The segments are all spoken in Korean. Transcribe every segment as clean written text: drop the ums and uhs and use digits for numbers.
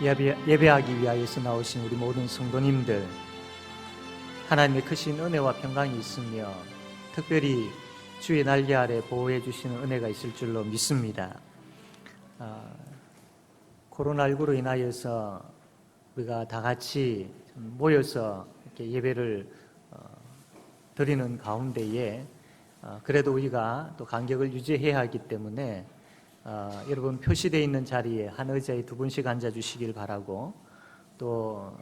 예배하기 위하여서 나오신 우리 모든 성도님들, 하나님의 크신 은혜와 평강이 있으며 특별히 주의 날개 아래 보호해 주시는 은혜가 있을 줄로 믿습니다. 코로나19로 인하여서 우리가 다 같이 모여서 이렇게 예배를 드리는 가운데에 그래도 우리가 또 간격을 유지해야 하기 때문에 여러분 표시되어 있는 자리에 한 의자에 두 분씩 앉아주시길 바라고, 또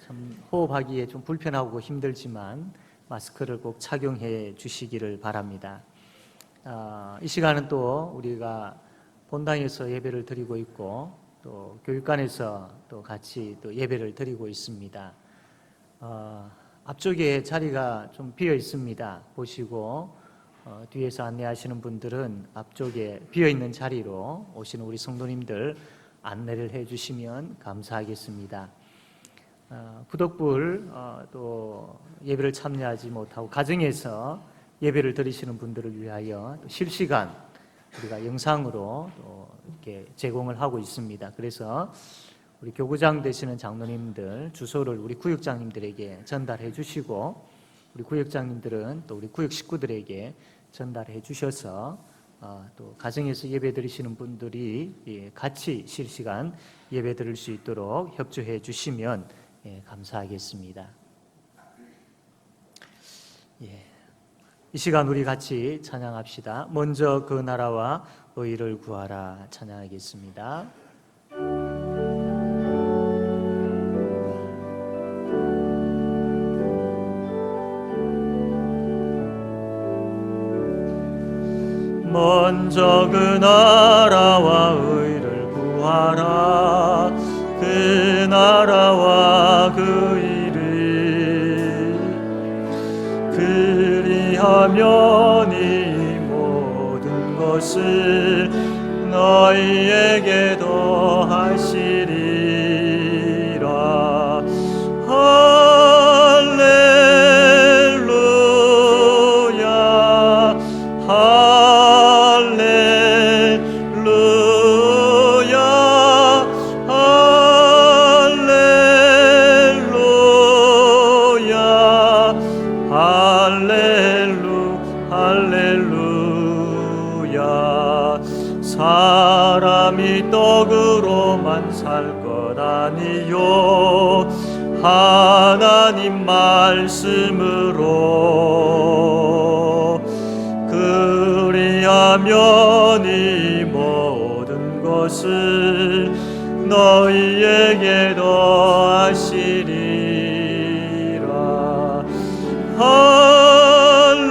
참 호흡하기에 좀 불편하고 힘들지만 마스크를 꼭 착용해 주시기를 바랍니다. 이 시간은 또 우리가 본당에서 예배를 드리고 있고 또 교육관에서 또 같이 또 예배를 드리고 있습니다. 앞쪽에 자리가 좀 비어 있습니다. 보시고 뒤에서 안내하시는 분들은 앞쪽에 비어 있는 자리로 오시는 우리 성도님들 안내를 해 주시면 감사하겠습니다. 부덕불 또 예배를 참여하지 못하고 가정에서 예배를 드리시는 분들을 위하여 실시간 우리가 영상으로 또 이렇게 제공을 하고 있습니다. 그래서 우리 교구장 되시는 장로님들 주소를 우리 구역장님들에게 전달해 주시고, 우리 구역장님들은 또 우리 구역 식구들에게 전달해 주셔서 또 가정에서 예배 드리시는 분들이 같이 실시간 예배 드릴 수 있도록 협조해 주시면 감사하겠습니다. 이 시간 우리 같이 찬양합시다. 먼저 그 나라와 의를 구하라 찬양하겠습니다. 먼저 그 나라와 의를 구하라. 그 나라와 그 일을 그리하면 이 모든 것을 너희에게 더하시리라. 할렐루야 할렐루야 할렐루야. 사람이 떡으로만 살 것 아니요 하나님 말씀으로 그리하면 이 모든 것을 너희에게 더하시리라. 할렐루야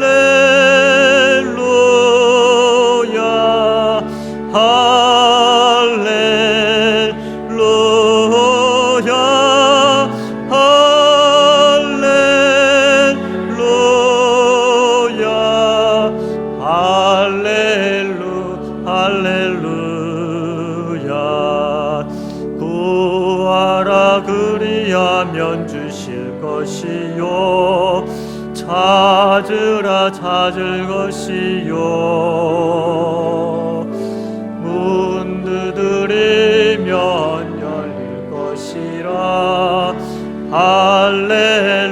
할렐루야 할렐루야. 구하라 그리하면 주실 것이요 찾으라 찾을 것이요 문 두드리면 열릴 것이라. 할렐루야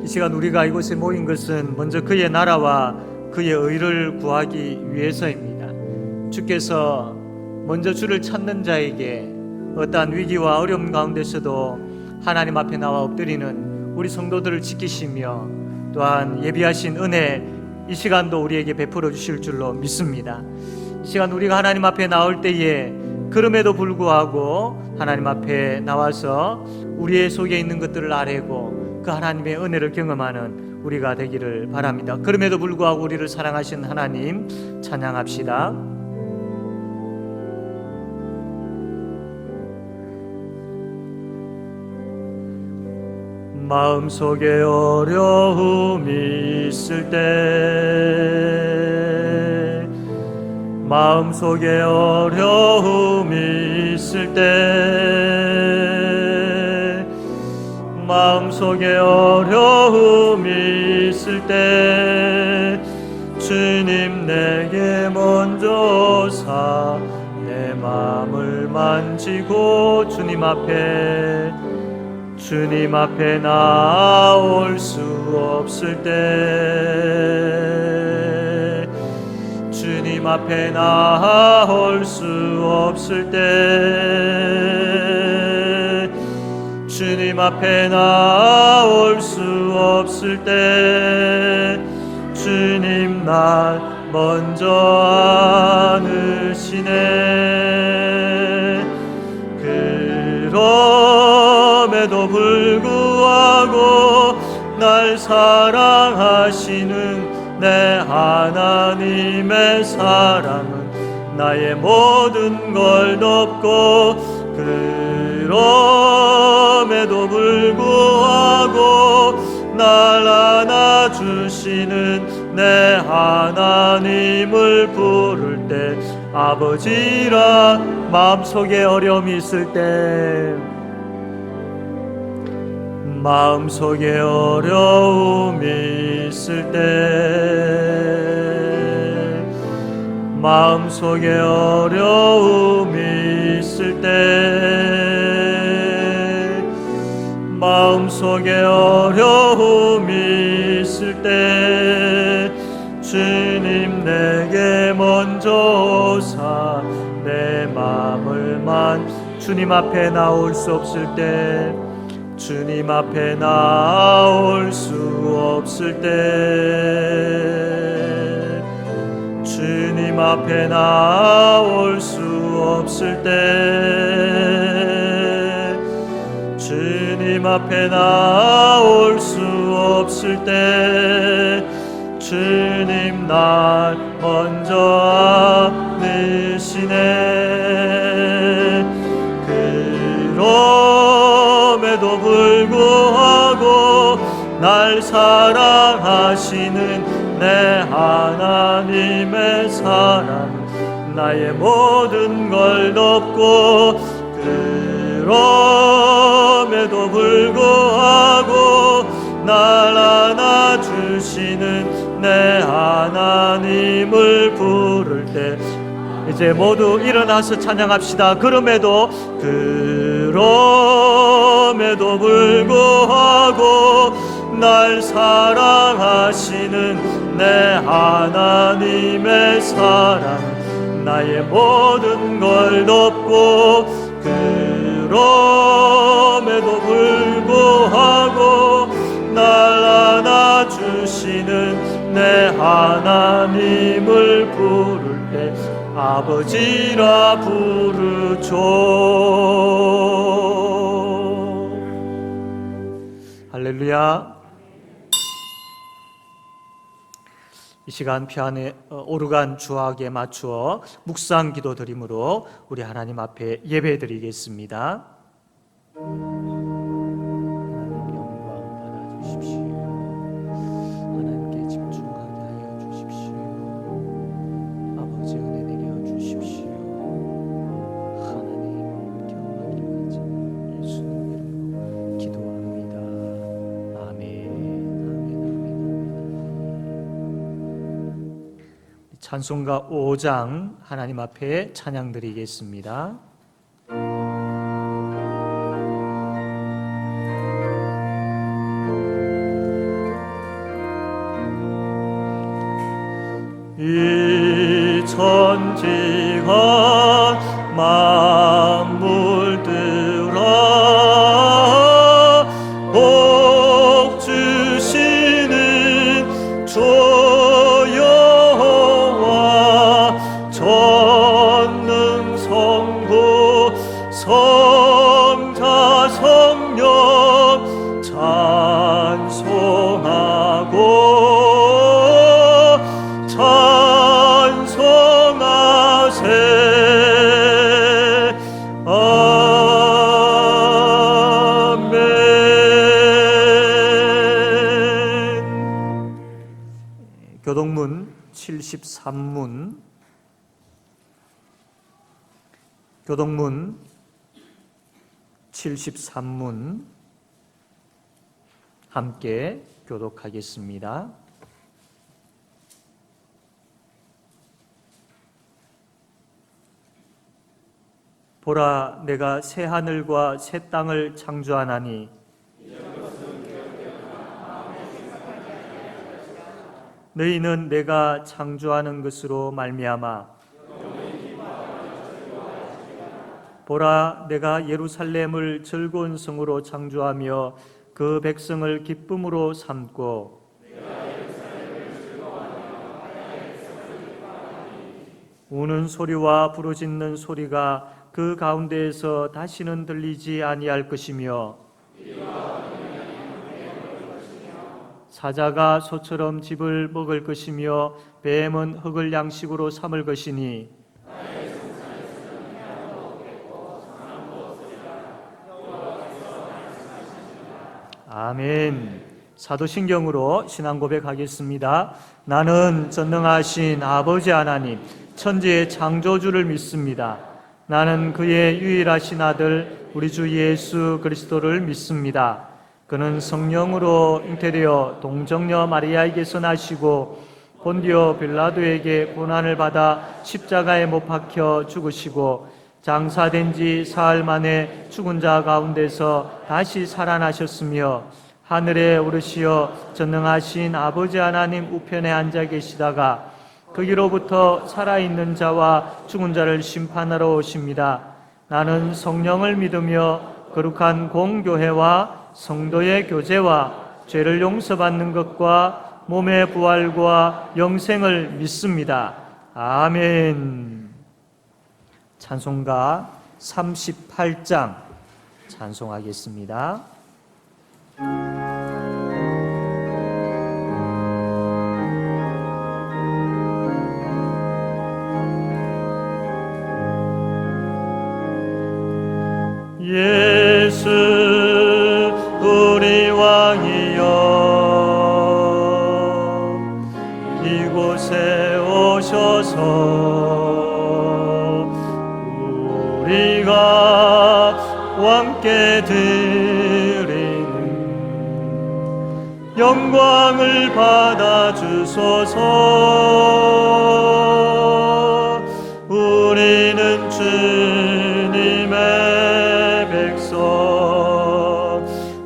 이 시간 우리가 이곳에 모인 것은 먼저 그의 나라와 그의 의를 구하기 위해서입니다. 주께서 먼저 주를 찾는 자에게 어떠한 위기와 어려움 가운데서도 하나님 앞에 나와 엎드리는 우리 성도들을 지키시며 또한 예비하신 은혜 이 시간도 우리에게 베풀어 주실 줄로 믿습니다. 이 시간 우리가 하나님 앞에 나올 때에 그럼에도 불구하고 하나님 앞에 나와서 우리의 속에 있는 것들을 아뢰고 그 하나님의 은혜를 경험하는 우리가 되기를 바랍니다. 그럼에도 불구하고 우리를 사랑하신 하나님 찬양합시다. 마음속에 어려움이 있을 때, 마음속에 어려움이 있을 때, 마음속에 어려움이 있을 때, 주님 내게 먼저 사 내 마음을 만지고 주님 앞에 나아올 수 없을 때, 주님 앞에 나아올 수 없을 때, 주님 앞에 나아올 수 없을 때, 주님 날 먼저 안으시네. 그럼에도 불구하고 날 사랑하시는 내 하나님의 사랑은 나의 모든 걸 덮고, 그럼에도 불구하고 날 안아주시는 내 하나님을 부를 때, 아버지라 마음속에 어려움이 있을 때, 마음속에 어려움이 있을 때, 마음속에 어려움이 있을 때, 마음속에 어려움이 있을 때, 주님 내게 먼저 오사 내 마음을 주님 앞에 나올 수 없을 때, 주님 앞에 나올 수 없을 때, 주님 앞에 나올 수 없을 때, 주님 앞에 나올 수 없을 때, 주님 날 먼저 안으시네. 그럼에도 불구하고 날 사랑하시는 내 하나님의 사랑, 나의 모든 걸 덮고, 그럼에도 불구하고 날 안아주시는 내 하나님을 부를 때, 이제 모두 일어나서 찬양합시다. 그럼에도 불구하고 날 사랑하시는 내 하나님의 사랑, 나의 모든 걸 덮고, 그럼에도 불구하고 날 안아주시는 내 하나님을 부를 때, 아버지라 부르죠. 할렐루야. 이 시간 피아노 오르간 주악에 맞추어 묵상 기도 드림으로 우리 하나님 앞에 예배 드리겠습니다. 하나님 영광 받아주십시오. 하나님께 집중하게 하여 주십시오. 아버지 은혜 내려 주십시오. 하나님 경험하기까지 예수님 이름으로 기도합니다. 아멘. 찬송가 5장 하나님 앞에 찬양 드리겠습니다. 이 천지가 만물들아 복 주시는 주 여호와 전능성부 성자 성령 찬송하고 찬송하세. 아멘. 73문, 교동문 73문 함께 교독하겠습니다. 보라, 내가 새 하늘과 새 땅을 창조하나니 너희는 내가 창조하는 것으로 말미암아 보라, 내가 예루살렘을 즐거운 성으로 창조하며 그 백성을 기쁨으로 삼고 우는 소리와 부르짖는 소리가 그 가운데에서 다시는 들리지 아니할 것이며 사자가 소처럼 집을 먹을 것이며 뱀은 흙을 양식으로 삼을 것이니 아멘. 사도신경으로 신앙 고백하겠습니다. 나는 전능하신 아버지 하나님 천지의 창조주를 믿습니다. 나는 그의 유일하신 아들 우리 주 예수 그리스도를 믿습니다. 그는 성령으로 잉태되어 동정녀 마리아에게서 나시고 본디오 빌라도에게 고난을 받아 십자가에 못 박혀 죽으시고 장사된 지 사흘 만에 죽은 자 가운데서 다시 살아나셨으며 하늘에 오르시어 전능하신 아버지 하나님 우편에 앉아 계시다가 거기로부터 살아있는 자와 죽은 자를 심판하러 오십니다. 나는 성령을 믿으며 거룩한 공교회와 성도의 교제와 죄를 용서받는 것과 몸의 부활과 영생을 믿습니다. 아멘. 찬송가 38장 찬송하겠습니다. 예수 우리 왕이여 이곳에 오셔서 우리가 왕께 드리는 영광을 받아주소서. 우리는 주님의 백성,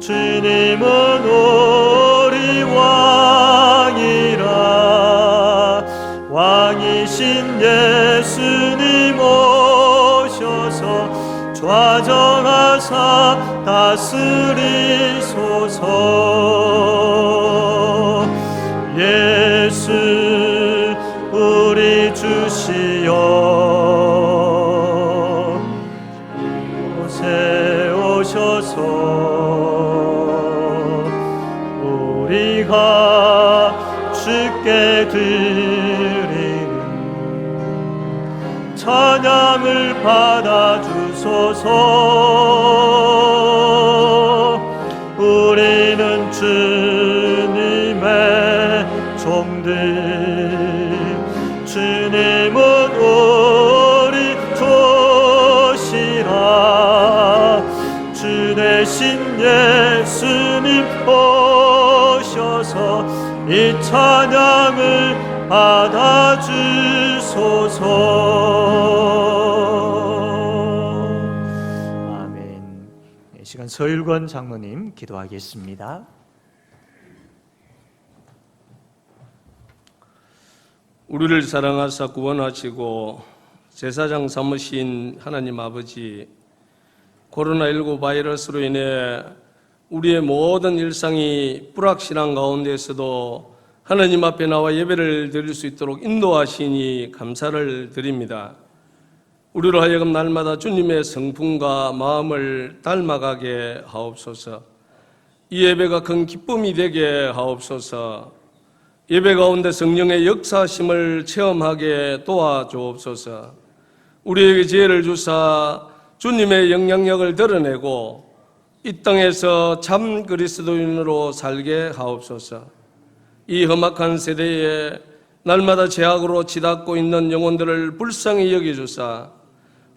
주님은 우리 왕이라. 왕이신 예수님 오셔서 좌정하사 다스리소서. 예수 우리 주시여 이곳에 오셔서 우리가 주께 드리는 찬양을 받아주소서. 우리는 주님의 종들, 주님은 우리 조시라. 주 대신 예수님 오셔서 이 찬양을 받아주소서. 아멘. 이 시간 서율권 장로님 기도하겠습니다. 우리를 사랑하사 구원하시고 제사장 삼으신 하나님 아버지, 코로나19 바이러스로 인해 우리의 모든 일상이 불확실한 가운데에서도 하나님 앞에 나와 예배를 드릴 수 있도록 인도하시니 감사를 드립니다. 우리로 하여금 날마다 주님의 성품과 마음을 닮아가게 하옵소서. 이 예배가 큰 기쁨이 되게 하옵소서. 예배 가운데 성령의 역사심을 체험하게 도와주옵소서. 우리에게 지혜를 주사 주님의 영향력을 드러내고 이 땅에서 참 그리스도인으로 살게 하옵소서. 이 험악한 세대에 날마다 죄악으로 치닫고 있는 영혼들을 불쌍히 여겨주사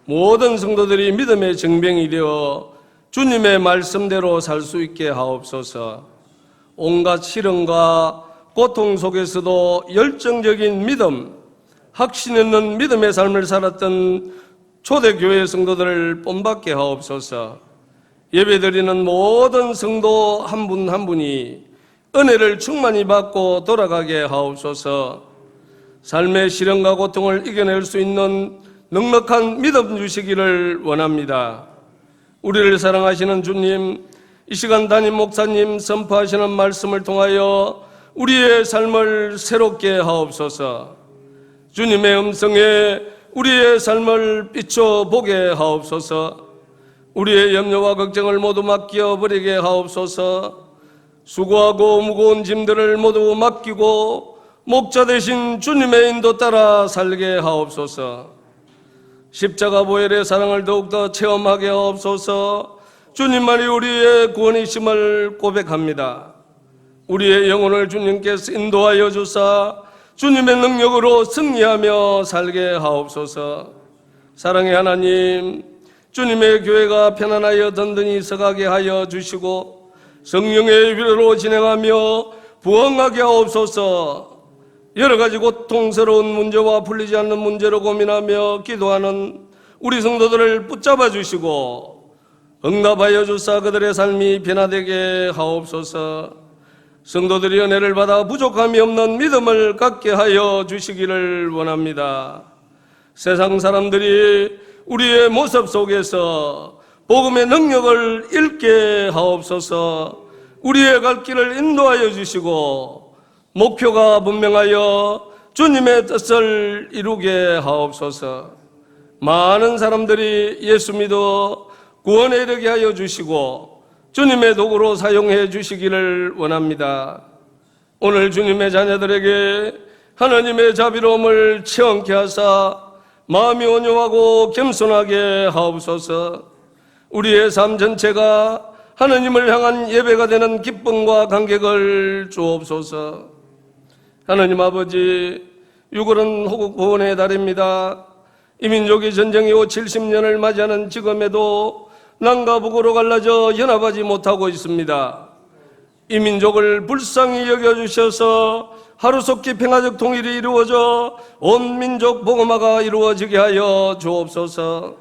모든 성도들이 믿음의 정병이 되어 주님의 말씀대로 살 수 있게 하옵소서. 온갖 시련과 고통 속에서도 열정적인 믿음, 확신 있는 믿음의 삶을 살았던 초대교회 성도들을 본받게 하옵소서. 예배드리는 모든 성도 한 분 한 분이 은혜를 충만히 받고 돌아가게 하옵소서. 삶의 시련과 고통을 이겨낼 수 있는 넉넉한 믿음 주시기를 원합니다. 우리를 사랑하시는 주님, 이 시간 담임 목사님 선포하시는 말씀을 통하여 우리의 삶을 새롭게 하옵소서. 주님의 음성에 우리의 삶을 비춰보게 하옵소서. 우리의 염려와 걱정을 모두 맡겨버리게 하옵소서. 수고하고 무거운 짐들을 모두 맡기고 목자 되신 주님의 인도 따라 살게 하옵소서. 십자가 보혈의 사랑을 더욱더 체험하게 하옵소서. 주님만이 우리의 구원이심을 고백합니다. 우리의 영혼을 주님께서 인도하여 주사 주님의 능력으로 승리하며 살게 하옵소서. 사랑의 하나님, 주님의 교회가 편안하여 든든히 서가게 하여 주시고 성령의 위로로 진행하며 부흥하게 하옵소서. 여러 가지 고통스러운 문제와 풀리지 않는 문제로 고민하며 기도하는 우리 성도들을 붙잡아 주시고 응답하여 주사 그들의 삶이 변화되게 하옵소서. 성도들이 은혜를 받아 부족함이 없는 믿음을 갖게 하여 주시기를 원합니다. 세상 사람들이 우리의 모습 속에서 복음의 능력을 잃게 하옵소서. 우리의 갈 길을 인도하여 주시고 목표가 분명하여 주님의 뜻을 이루게 하옵소서. 많은 사람들이 예수 믿어 구원에 이르게 하여 주시고 주님의 도구로 사용해 주시기를 원합니다. 오늘 주님의 자녀들에게 하나님의 자비로움을 체험케 하사 마음이 온유하고 겸손하게 하옵소서. 우리의 삶 전체가 하나님을 향한 예배가 되는 기쁨과 감격을 주옵소서. 하나님 아버지, 6월은 호국 보훈의 달입니다. 이 민족이 전쟁 이후 70년을 맞이하는 지금에도 남과 북으로 갈라져 연합하지 못하고 있습니다. 이 민족을 불쌍히 여겨주셔서 하루속히 평화적 통일이 이루어져 온 민족 복음화가 이루어지게 하여 주옵소서.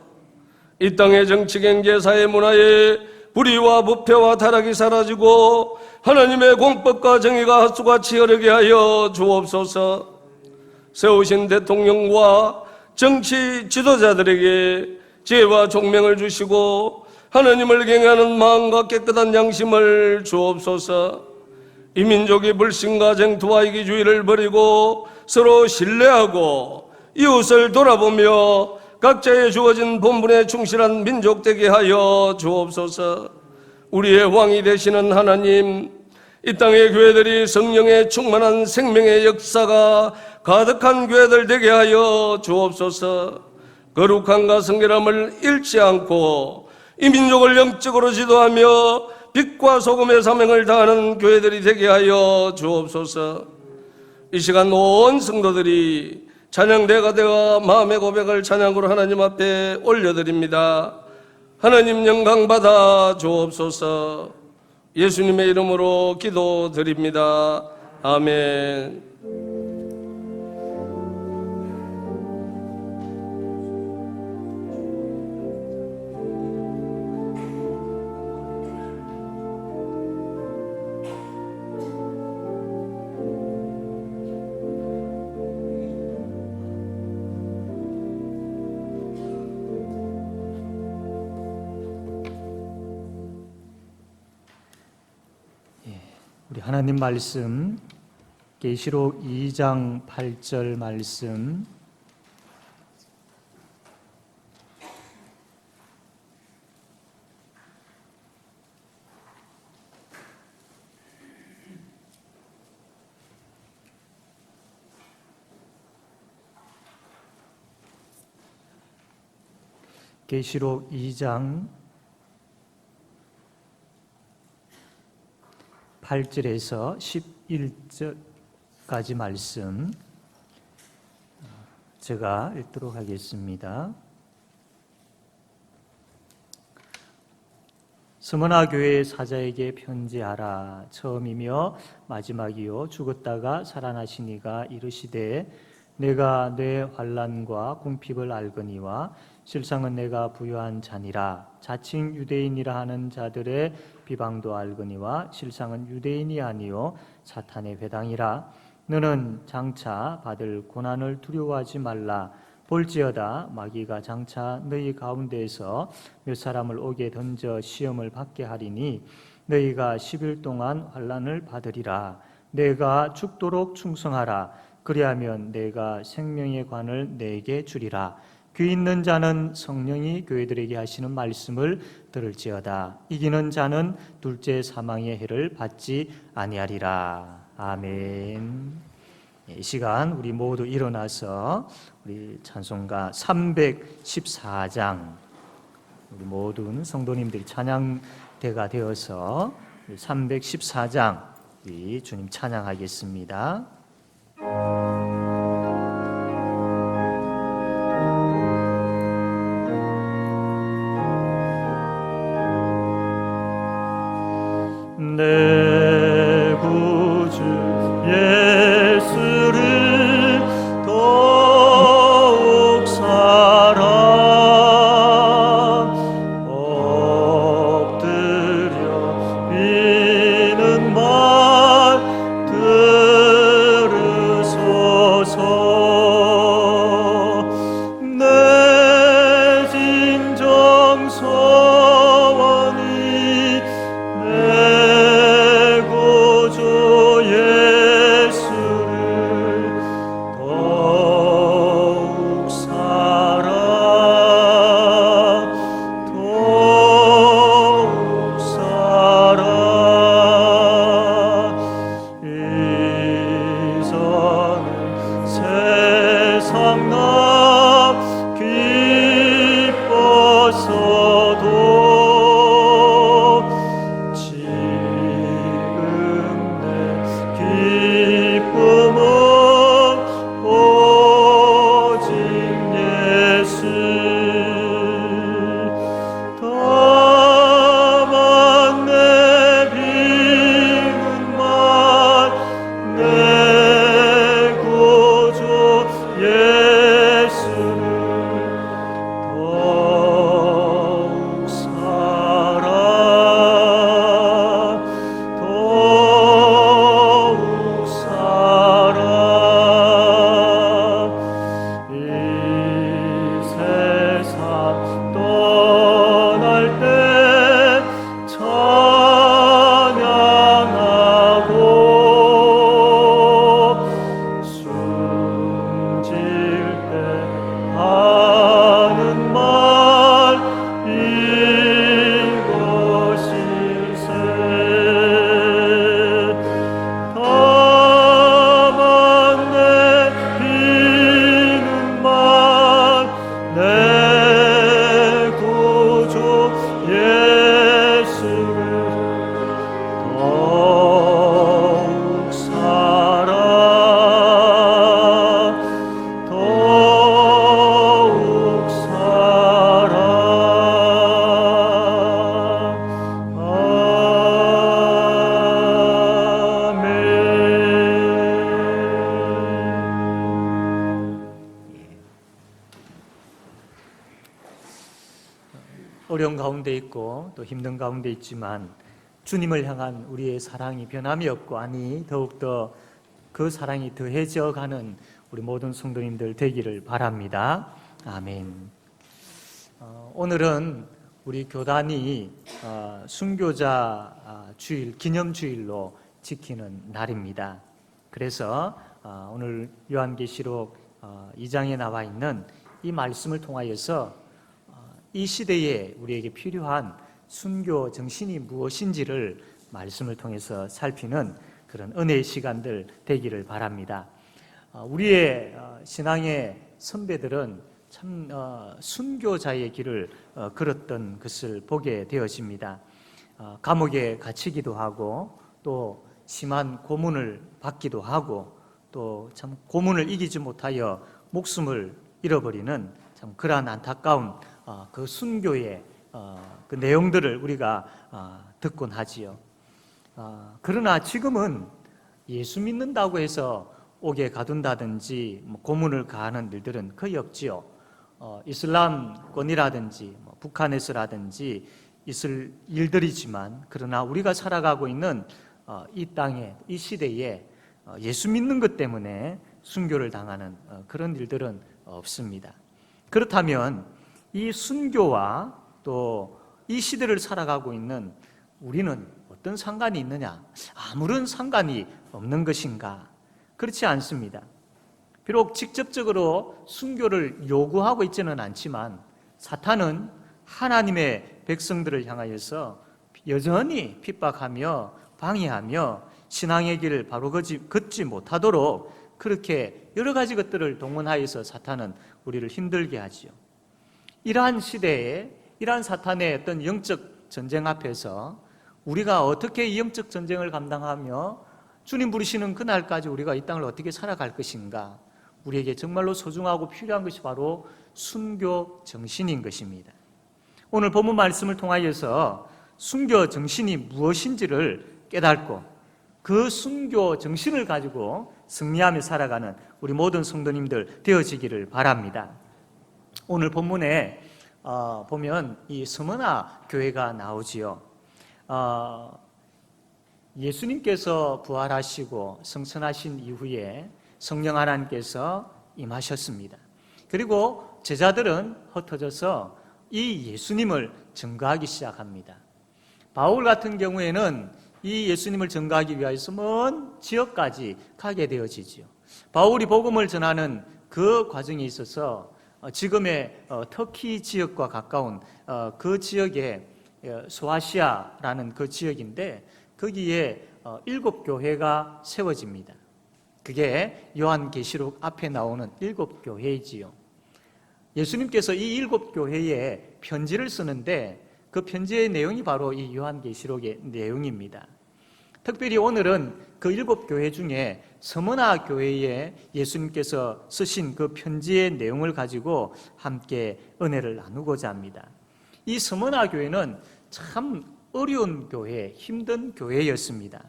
이 땅의 정치, 경제, 사회, 문화에 불의와 부패와 타락이 사라지고 하나님의 공법과 정의가 핫수같이 흐르게 하여 주옵소서. 세우신 대통령과 정치 지도자들에게 지혜와 총명을 주시고 하나님을 경외하는 마음과 깨끗한 양심을 주옵소서. 이 민족이 불신과 쟁투와 이기주의를 버리고 서로 신뢰하고 이웃을 돌아보며 각자의 주어진 본분에 충실한 민족 되게 하여 주옵소서. 우리의 왕이 되시는 하나님, 이 땅의 교회들이 성령의 충만한 생명의 역사가 가득한 교회들 되게 하여 주옵소서. 거룩함과 성결함을 잃지 않고 이 민족을 영적으로 지도하며 빛과 소금의 사명을 다하는 교회들이 되게 하여 주옵소서. 이 시간 온 성도들이 찬양대가 되어 마음의 고백을 찬양으로 하나님 앞에 올려드립니다. 하나님 영광 받아 주옵소서. 예수님의 이름으로 기도드립니다. 아멘. 우리 하나님 말씀 계시록 2장 8절 말씀 계시록 2장 8절에서 11절까지 말씀 제가 읽도록 하겠습니다. 스무나 교회의 사자에게 편지하라. 처음이며 마지막이요 죽었다가 살아나시니가 이르시되 내가 내 환난과 궁핍을 알거니와 실상은 내가 부유한 자니라. 자칭 유대인이라 하는 자들의 비방도 알거니와 실상은 유대인이 아니요 사탄의 회당이라. 너는 장차 받을 고난을 두려워하지 말라. 볼지어다 마귀가 장차 너희 가운데에서 몇 사람을 옥에 던져 시험을 받게 하리니 너희가 10일 동안 환난을 받으리라. 내가 죽도록 충성하라. 그리하면 내가 생명의 관을 내게 주리라. 귀 있는 자는 성령이 교회들에게 하시는 말씀을 들을지어다. 이기는 자는 둘째 사망의 해를 받지 아니하리라. 아멘. 이 시간 우리 모두 일어나서 우리 찬송가 314장, 우리 모든 성도님들이 찬양대가 되어서 314장 우리 주님 찬양하겠습니다. 내 구주 예수를 더욱 사랑 엎드려 비는 말 들으소서. 내 진정 소원이 내 구주 예수를 더욱 사랑 더욱 사랑. 이전에 세상 나 기뻤어도 지금 내 기쁨은 오직 예수. 다만 내 비는 말 내 구주 예수를 더욱 사랑 더욱 사랑. 이 세상 떠날 때 찬양하고 숨질 때 하는 말 이것일세. 다만 내 비는 말 내 구주 예수를 더욱 사랑 더욱 사랑. 아멘. 어려운 가운데 있고 또 힘든 가운데 있지만 주님을 향한 우리의 사랑이 변함이 없고, 아니 더욱더 그 사랑이 더해져 가는 우리 모든 성도님들 되기를 바랍니다. 아멘. 오늘은 우리 교단이 순교자 주일, 기념주일로 지키는 날입니다. 그래서 오늘 요한계시록 2장에 나와 있는 이 말씀을 통하여서 이 시대에 우리에게 필요한 순교 정신이 무엇인지를 말씀을 통해서 살피는 그런 은혜의 시간들 되기를 바랍니다. 우리의 신앙의 선배들은 참 순교자의 길을 걸었던 것을 보게 되어집니다. 감옥에 갇히기도 하고 또 심한 고문을 받기도 하고 또 참 고문을 이기지 못하여 목숨을 잃어버리는 참 그러한 안타까운 그 순교의 그 내용들을 우리가 듣곤 하지요. 그러나 지금은 예수 믿는다고 해서 옥에 가둔다든지 고문을 가하는 일들은 거의 없지요. 이슬람권이라든지 북한에서라든지 있을 일들이지만, 그러나 우리가 살아가고 있는 이 땅에, 이 시대에 예수 믿는 것 때문에 순교를 당하는 그런 일들은 없습니다. 그렇다면 이 순교와 또 이 시대를 살아가고 있는 우리는 어떤 상관이 있느냐? 아무런 상관이 없는 것인가? 그렇지 않습니다. 비록 직접적으로 순교를 요구하고 있지는 않지만 사탄은 하나님의 백성들을 향하여서 여전히 핍박하며 방해하며 신앙의 길을 바로 걷지 못하도록 그렇게 여러 가지 것들을 동원하여서 사탄은 우리를 힘들게 하지요. 이러한 시대에 이러한 사탄의 어떤 영적 전쟁 앞에서 우리가 어떻게 이 영적 전쟁을 감당하며 주님 부르시는 그날까지 우리가 이 땅을 어떻게 살아갈 것인가? 우리에게 정말로 소중하고 필요한 것이 바로 순교 정신인 것입니다. 오늘 본문 말씀을 통하여서 순교 정신이 무엇인지를 깨닫고 그 순교 정신을 가지고 승리하며 살아가는 우리 모든 성도님들 되어지기를 바랍니다. 오늘 본문에 보면 이 스무나 교회가 나오지요. 예수님께서 부활하시고 승천하신 이후에 성령 하나님께서 임하셨습니다. 그리고 제자들은 흩어져서 이 예수님을 증거하기 시작합니다. 바울 같은 경우에는 이 예수님을 증거하기 위해서 먼 지역까지 가게 되어지죠. 바울이 복음을 전하는 그 과정에 있어서 지금의 터키 지역과 가까운 그 지역에 소아시아라는 그 지역인데 거기에 7교회가 세워집니다. 그게 요한계시록 앞에 나오는 7교회이지요. 예수님께서 이 7교회에 편지를 쓰는데 그 편지의 내용이 바로 이 요한계시록의 내용입니다. 특별히 오늘은 그 7교회 중에 스무나 교회에 예수님께서 쓰신 그 편지의 내용을 가지고 함께 은혜를 나누고자 합니다. 이 스무나 교회는 참 어려운 교회, 힘든 교회였습니다.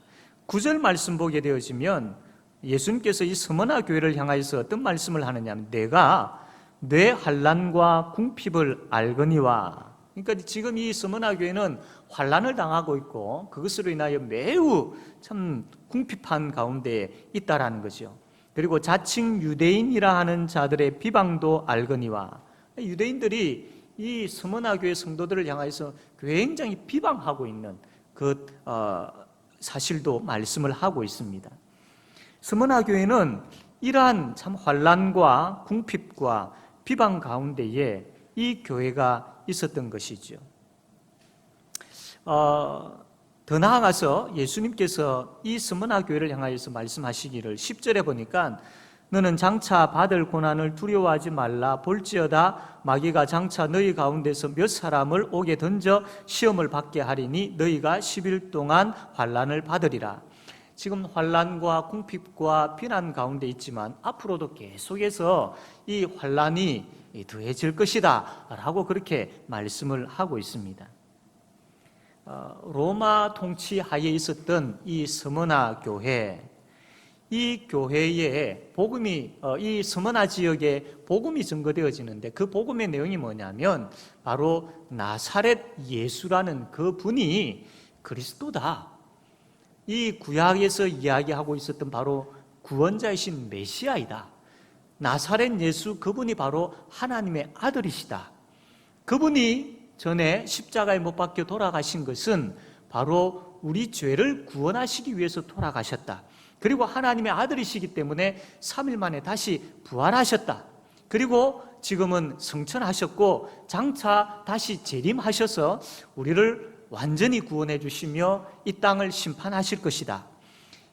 9절 말씀 보게 되어지면 예수님께서 이 스무나 교회를 향하여서 어떤 말씀을 하느냐면 내가 내 환난과 궁핍을 알거니와. 그러니까 지금 이 스무나 교회는 환난을 당하고 있고 그것으로 인하여 매우 참 궁핍한 가운데 있다라는 거죠. 그리고 자칭 유대인이라 하는 자들의 비방도 알거니와. 유대인들이 이 스무나 교회 성도들을 향해서 굉장히 비방하고 있는 그 사실도 말씀을 하고 있습니다. 스무나 교회는 이러한 참 환난과 궁핍과 비방 가운데에 이 교회가 있었던 것이죠. 더 나아가서 예수님께서 이 스무나 교회를 향하여서 말씀하시기를 10절에 보니까 너는 장차 받을 고난을 두려워하지 말라. 볼지어다 마귀가 장차 너희 가운데서 몇 사람을 옥에 던져 시험을 받게 하리니 너희가 10일 동안 환난을 받으리라. 지금 환난과 궁핍과 비난 가운데 있지만 앞으로도 계속해서 이 환난이 더해질 것이다 라고 그렇게 말씀을 하고 있습니다. 로마 통치 하에 있었던 이 스무나 교회, 이 교회에 복음이 이 스무나 지역에 복음이 증거되어지는데 그 복음의 내용이 뭐냐면 바로 나사렛 예수라는 그 분이 그리스도다. 이 구약에서 이야기하고 있었던 바로 구원자이신 메시아이다. 나사렛 예수 그분이 바로 하나님의 아들이시다. 그분이 전에 십자가에 못 박혀 돌아가신 것은 바로 우리 죄를 구원하시기 위해서 돌아가셨다. 그리고 하나님의 아들이시기 때문에 3일 만에 다시 부활하셨다. 그리고 지금은 승천하셨고 장차 다시 재림하셔서 우리를 완전히 구원해 주시며 이 땅을 심판하실 것이다.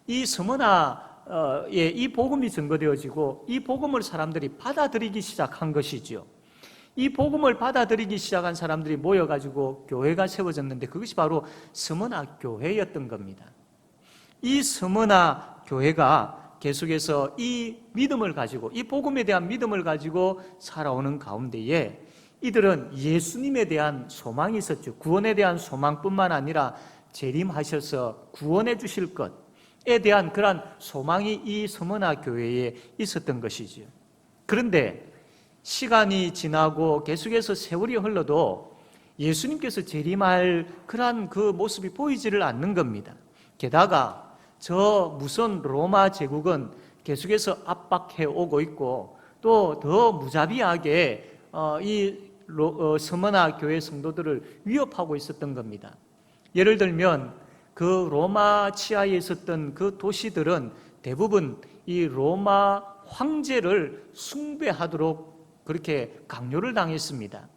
이 스무나에 이 복음이 증거되어지고 이 복음을 사람들이 받아들이기 시작한 것이죠. 이 복음을 받아들이기 시작한 사람들이 모여가지고 교회가 세워졌는데 그것이 바로 스무나 교회였던 겁니다. 이 스무나 교회가 계속해서 이 믿음을 가지고, 이 복음에 대한 믿음을 가지고 살아오는 가운데에 이들은 예수님에 대한 소망이 있었죠. 구원에 대한 소망뿐만 아니라 재림하셔서 구원해 주실 것에 대한 그러한 소망이 이 스무나 교회에 있었던 것이지요. 그런데 시간이 지나고 계속해서 세월이 흘러도 예수님께서 재림할 그러한 그 모습이 보이지를 않는 겁니다. 게다가 저 무선 로마 제국은 계속해서 압박해 오고 있고, 또 더 무자비하게 이 스무나 교회 성도들을 위협하고 있었던 겁니다. 예를 들면 그 로마 치하에 있었던 그 도시들은 대부분 이 로마 황제를 숭배하도록 그렇게 강요를 당했습니다.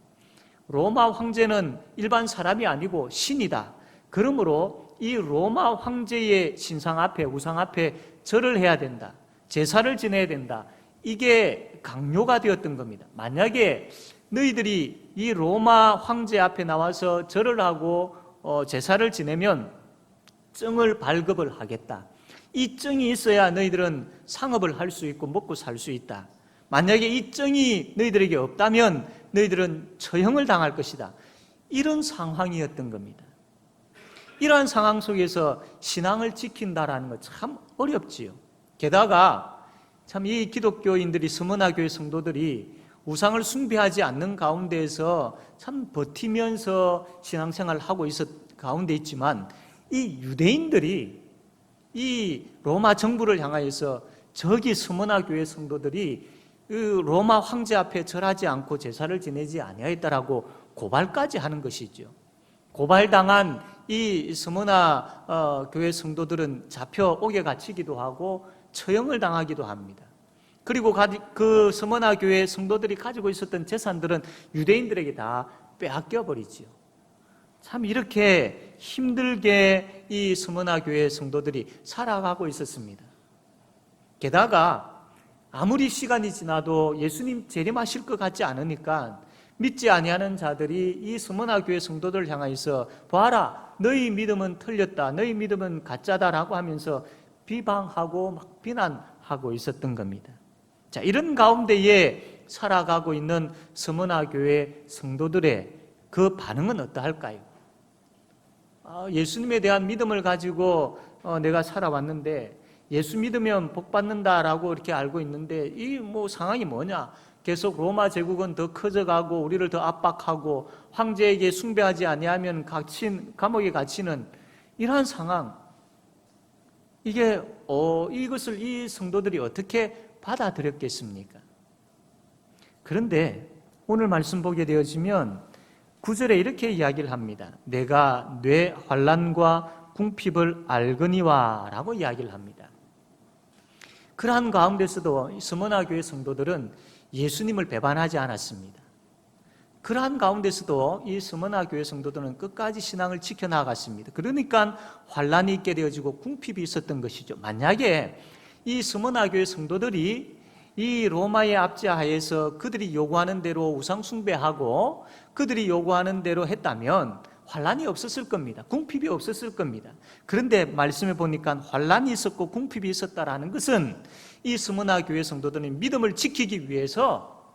로마 황제는 일반 사람이 아니고 신이다. 그러므로 이 로마 황제의 신상 앞에, 우상 앞에 절을 해야 된다. 제사를 지내야 된다. 이게 강요가 되었던 겁니다. 만약에 너희들이 이 로마 황제 앞에 나와서 절을 하고 제사를 지내면 증을 발급을 하겠다. 이 증이 있어야 너희들은 상업을 할 수 있고 먹고 살 수 있다. 만약에 이 증이 너희들에게 없다면 너희들은 처형을 당할 것이다. 이런 상황이었던 겁니다. 이러한 상황 속에서 신앙을 지킨다라는 것 참 어렵지요. 게다가 참 이 기독교인들이, 스무나 교회 성도들이 우상을 숭배하지 않는 가운데에서 참 버티면서 신앙생활을 하고 가운데 있지만, 이 유대인들이 이 로마 정부를 향하여서 저기 스무나 교회 성도들이 그 로마 황제 앞에 절하지 않고 제사를 지내지 아니하였다라고 고발까지 하는 것이죠. 고발당한 이 스무나 교회 성도들은 잡혀오게 갇히기도 하고 처형을 당하기도 합니다. 그리고 그 스무나 교회 성도들이 가지고 있었던 재산들은 유대인들에게 다 빼앗겨 버리지요. 참 이렇게 힘들게 이 스무나 교회 성도들이 살아가고 있었습니다. 게다가 아무리 시간이 지나도 예수님 재림하실 것 같지 않으니까 믿지 아니하는 자들이 이 스무나 교회 성도들을 향하여서 봐라, 너희 믿음은 틀렸다, 너희 믿음은 가짜다라고 하면서 비방하고 막 비난하고 있었던 겁니다. 자, 이런 가운데에 살아가고 있는 스무나 교회 성도들의 그 반응은 어떠할까요? 예수님에 대한 믿음을 가지고 내가 살아왔는데 예수 믿으면 복 받는다라고 이렇게 알고 있는데 이 상황이 뭐냐? 계속 로마 제국은 더 커져가고 우리를 더 압박하고 황제에게 숭배하지 아니하면 감옥에 갇히는 이러한 상황. 이것을 이 성도들이 어떻게 받아들였겠습니까? 그런데 오늘 말씀 보게 되어지면 9절에 이렇게 이야기를 합니다. 내가 뇌 환난과 궁핍을 알거니와 라고 이야기를 합니다. 그러한 가운데서도 스무나 교회 성도들은 예수님을 배반하지 않았습니다. 그러한 가운데서도 이 스무나 교회 성도들은 끝까지 신앙을 지켜나갔습니다. 그러니까 환난이 있게 되어지고 궁핍이 있었던 것이죠. 만약에 이 스무나 교회 성도들이 이 로마의 압제하에서 그들이 요구하는 대로 우상 숭배하고 그들이 요구하는 대로 했다면 환난이 없었을 겁니다. 궁핍이 없었을 겁니다. 그런데 말씀해 보니까 환난이 있었고 궁핍이 있었다라는 것은 이 스무나 교회 성도들은 믿음을 지키기 위해서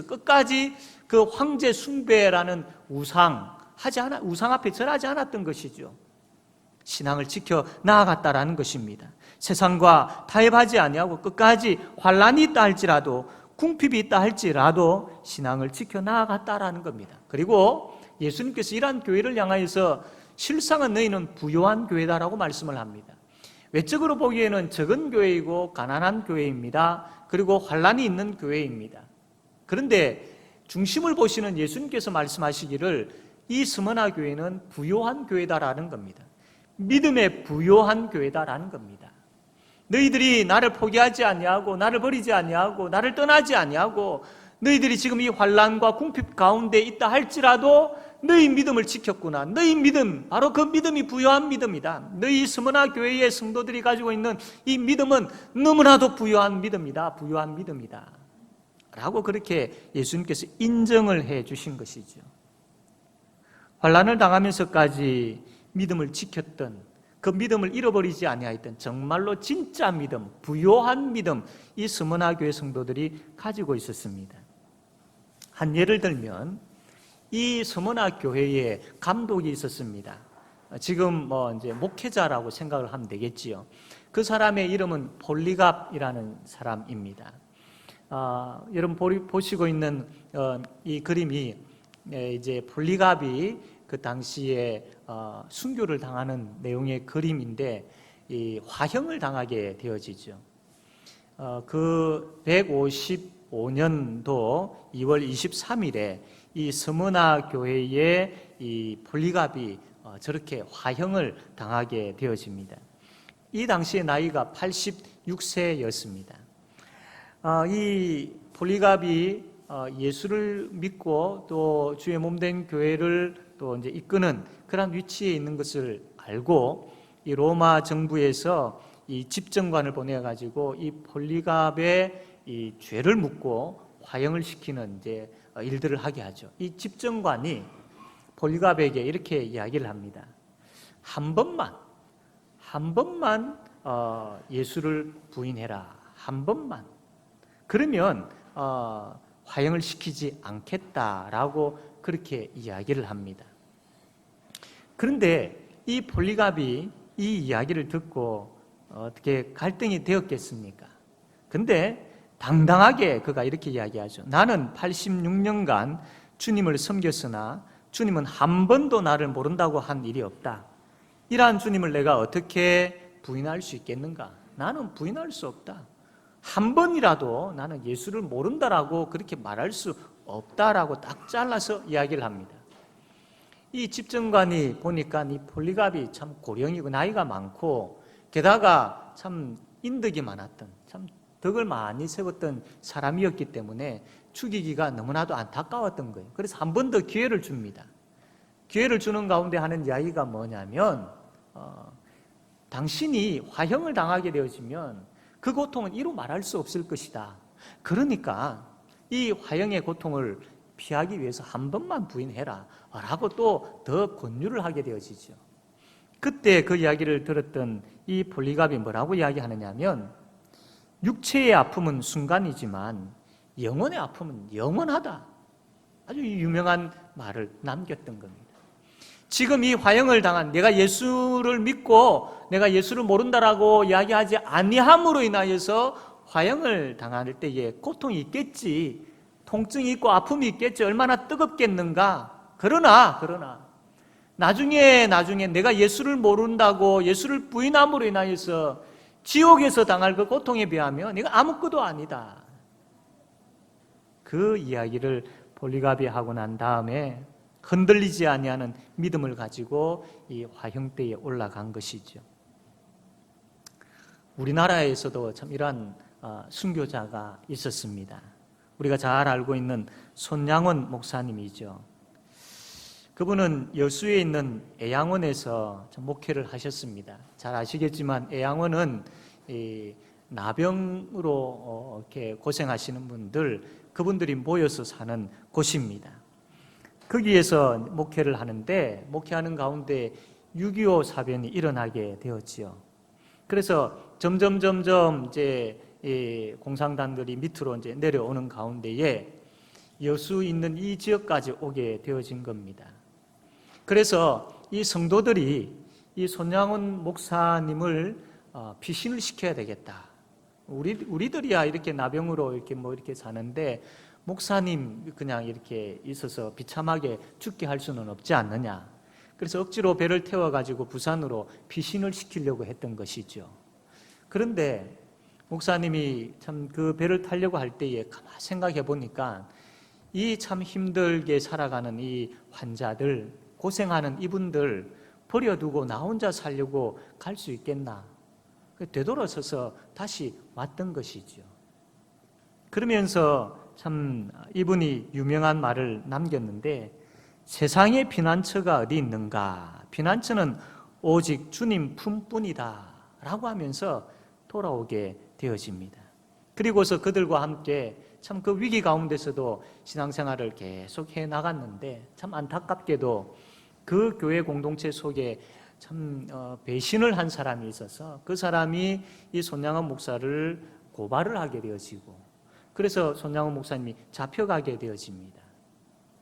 끝까지 그 황제 숭배라는 우상 앞에 절하지 않았던 것이죠. 신앙을 지켜 나아갔다라는 것입니다. 세상과 타협하지 아니하고 끝까지 환난이 있다 할지라도 궁핍이 있다 할지라도 신앙을 지켜 나아갔다라는 겁니다. 그리고 예수님께서 이러한 교회를 향하여서 실상은 너희는 부요한 교회다라고 말씀을 합니다. 외적으로 보기에는 적은 교회이고 가난한 교회입니다. 그리고 환난이 있는 교회입니다. 그런데 중심을 보시는 예수님께서 말씀하시기를 이 스무나 교회는 부요한 교회다라는 겁니다. 믿음의 부요한 교회다라는 겁니다. 너희들이 나를 포기하지 아니하고 나를 버리지 아니하고 나를 떠나지 아니하고 너희들이 지금 이 환난과 궁핍 가운데 있다 할지라도 너희 믿음을 지켰구나. 너희 믿음, 바로 그 믿음이 부요한 믿음이다. 너희 스무나 교회의 성도들이 가지고 있는 이 믿음은 너무나도 부요한 믿음이다. 부요한 믿음이다. 라고 그렇게 예수님께서 인정을 해 주신 것이죠. 환난을 당하면서까지 믿음을 지켰던 그 믿음을 잃어버리지 아니하였던 정말로 진짜 믿음, 부요한 믿음, 이 스무나 교회 성도들이 가지고 있었습니다. 한 예를 들면 이 스무나 교회에 감독이 있었습니다. 지금 이제 목회자라고 생각을 하면 되겠지요. 그 사람의 이름은 폴리갑이라는 사람입니다. 여러분 보시고 있는 이 그림이 이제 폴리갑이 그 당시에 순교를 당하는 내용의 그림인데 이 화형을 당하게 되어지죠. 그 155년도 2월 23일에 이 스무나 교회의 이 폴리갑이 저렇게 화형을 당하게 되어집니다. 이 당시의 나이가 86세였습니다. 이 폴리갑이 예수를 믿고 또 주의 몸된 교회를 또 이제 이끄는 그런 위치에 있는 것을 알고 이 로마 정부에서 이 집정관을 보내 가지고 이 폴리갑의 이 죄를 묻고 화형을 시키는 이제 일들을 하게 하죠. 이 집정관이 폴리갑에게 이렇게 이야기를 합니다. 한 번만 예수를 부인해라. 한 번만. 그러면 화형을 시키지 않겠다라고 그렇게 이야기를 합니다. 그런데 이 폴리갑이 이 이야기를 듣고 어떻게 갈등이 되었겠습니까? 근데 당당하게 그가 이렇게 이야기하죠. 나는 86년간 주님을 섬겼으나 주님은 한 번도 나를 모른다고 한 일이 없다. 이러한 주님을 내가 어떻게 부인할 수 있겠는가? 나는 부인할 수 없다. 한 번이라도 나는 예수를 모른다라고 그렇게 말할 수 없다라고 딱 잘라서 이야기를 합니다. 이 집정관이 보니까 이 폴리갑이 참 고령이고 나이가 많고 게다가 참 인덕이 많았던 참 덕을 많이 세웠던 사람이었기 때문에 죽이기가 너무나도 안타까웠던 거예요. 그래서 한 번 더 기회를 줍니다. 기회를 주는 가운데 하는 이야기가 뭐냐면 당신이 화형을 당하게 되어지면 그 고통은 이루 말할 수 없을 것이다. 그러니까 이 화형의 고통을 피하기 위해서 한 번만 부인해라 라고 또 더 권유를 하게 되어지죠. 그때 그 이야기를 들었던 이 폴리갑이 뭐라고 이야기하느냐면 육체의 아픔은 순간이지만 영혼의 아픔은 영원하다. 아주 유명한 말을 남겼던 겁니다. 지금 이 화형을 당한 내가 예수를 믿고 내가 예수를 모른다라고 이야기하지 아니함으로 인하여서 화형을 당할 때에 고통이 있겠지, 통증이 있고 아픔이 있겠지, 얼마나 뜨겁겠는가. 그러나 나중에 내가 예수를 모른다고 예수를 부인함으로 인하여서 지옥에서 당할 그 고통에 비하면 내가 아무것도 아니다. 그 이야기를 폴리갑이 하고 난 다음에 흔들리지 아니하는 믿음을 가지고 이 화형대에 올라간 것이죠. 우리나라에서도 참 이러한 순교자가 있었습니다. 우리가 잘 알고 있는 손양원 목사님이죠. 그분은 여수에 있는 애양원에서 목회를 하셨습니다. 잘 아시겠지만 애양원은 나병으로 이렇게 고생하시는 분들, 그분들이 모여서 사는 곳입니다. 거기에서 목회를 하는데 목회하는 가운데 6.25 사변이 일어나게 되었지요. 그래서 점점 이제 이 공산당들이 밑으로 이제 내려오는 가운데에 여수 있는 이 지역까지 오게 되어진 겁니다. 그래서 이 성도들이 이 손양원 목사님을 피신을 시켜야 되겠다. 우리들이야 이렇게 나병으로 이렇게 사는데 목사님 그냥 이렇게 있어서 비참하게 죽게 할 수는 없지 않느냐. 그래서 억지로 배를 태워가지고 부산으로 피신을 시키려고 했던 것이죠. 그런데 목사님이 참 그 배를 타려고 할 때에 가만히 생각해 보니까 이 참 힘들게 살아가는 이 환자들, 고생하는 이분들 버려두고 나 혼자 살려고 갈 수 있겠나. 되돌아서서 다시 왔던 것이죠. 그러면서 참 이분이 유명한 말을 남겼는데 세상에 피난처가 어디 있는가? 피난처는 오직 주님 품뿐이다 라고 하면서 돌아오게 되어집니다. 그리고서 그들과 함께 참 그 위기 가운데서도 신앙생활을 계속 해 나갔는데 참 안타깝게도 그 교회 공동체 속에 참 배신을 한 사람이 있어서 그 사람이 이 손양원 목사를 고발을 하게 되어지고, 그래서 손양원 목사님이 잡혀가게 되어집니다.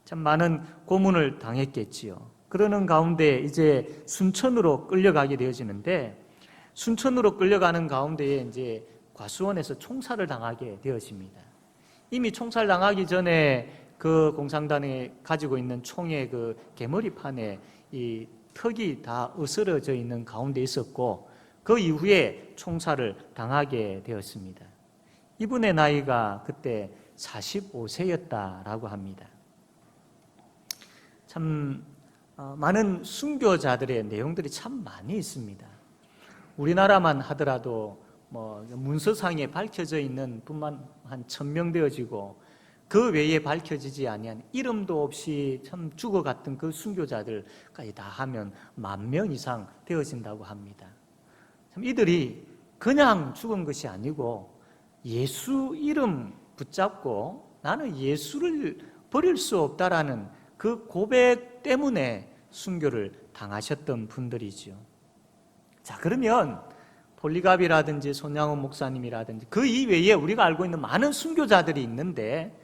참 많은 고문을 당했겠지요. 그러는 가운데 이제 순천으로 끌려가게 되어지는데, 순천으로 끌려가는 가운데에 이제 과수원에서 총살을 당하게 되어집니다. 이미 총살 당하기 전에 그 공산당이 가지고 있는 총의 그 개머리판에 이 턱이 다 으스러져 있는 가운데 있었고, 그 이후에 총살을 당하게 되었습니다. 이분의 나이가 그때 45세였다라고 합니다. 참 많은 순교자들의 내용들이 참 많이 있습니다. 우리나라만 하더라도 문서상에 밝혀져 있는 분만 한 1000명 되어지고, 그 외에 밝혀지지 아니한 이름도 없이 참 죽어갔던 그 순교자들까지 다 하면 10,000명 이상 되어진다고 합니다. 참 이들이 그냥 죽은 것이 아니고 예수 이름 붙잡고 나는 예수를 버릴 수 없다라는 그 고백 때문에 순교를 당하셨던 분들이죠. 자, 그러면 폴리갑이라든지 손양원 목사님이라든지 그 이외에 우리가 알고 있는 많은 순교자들이 있는데,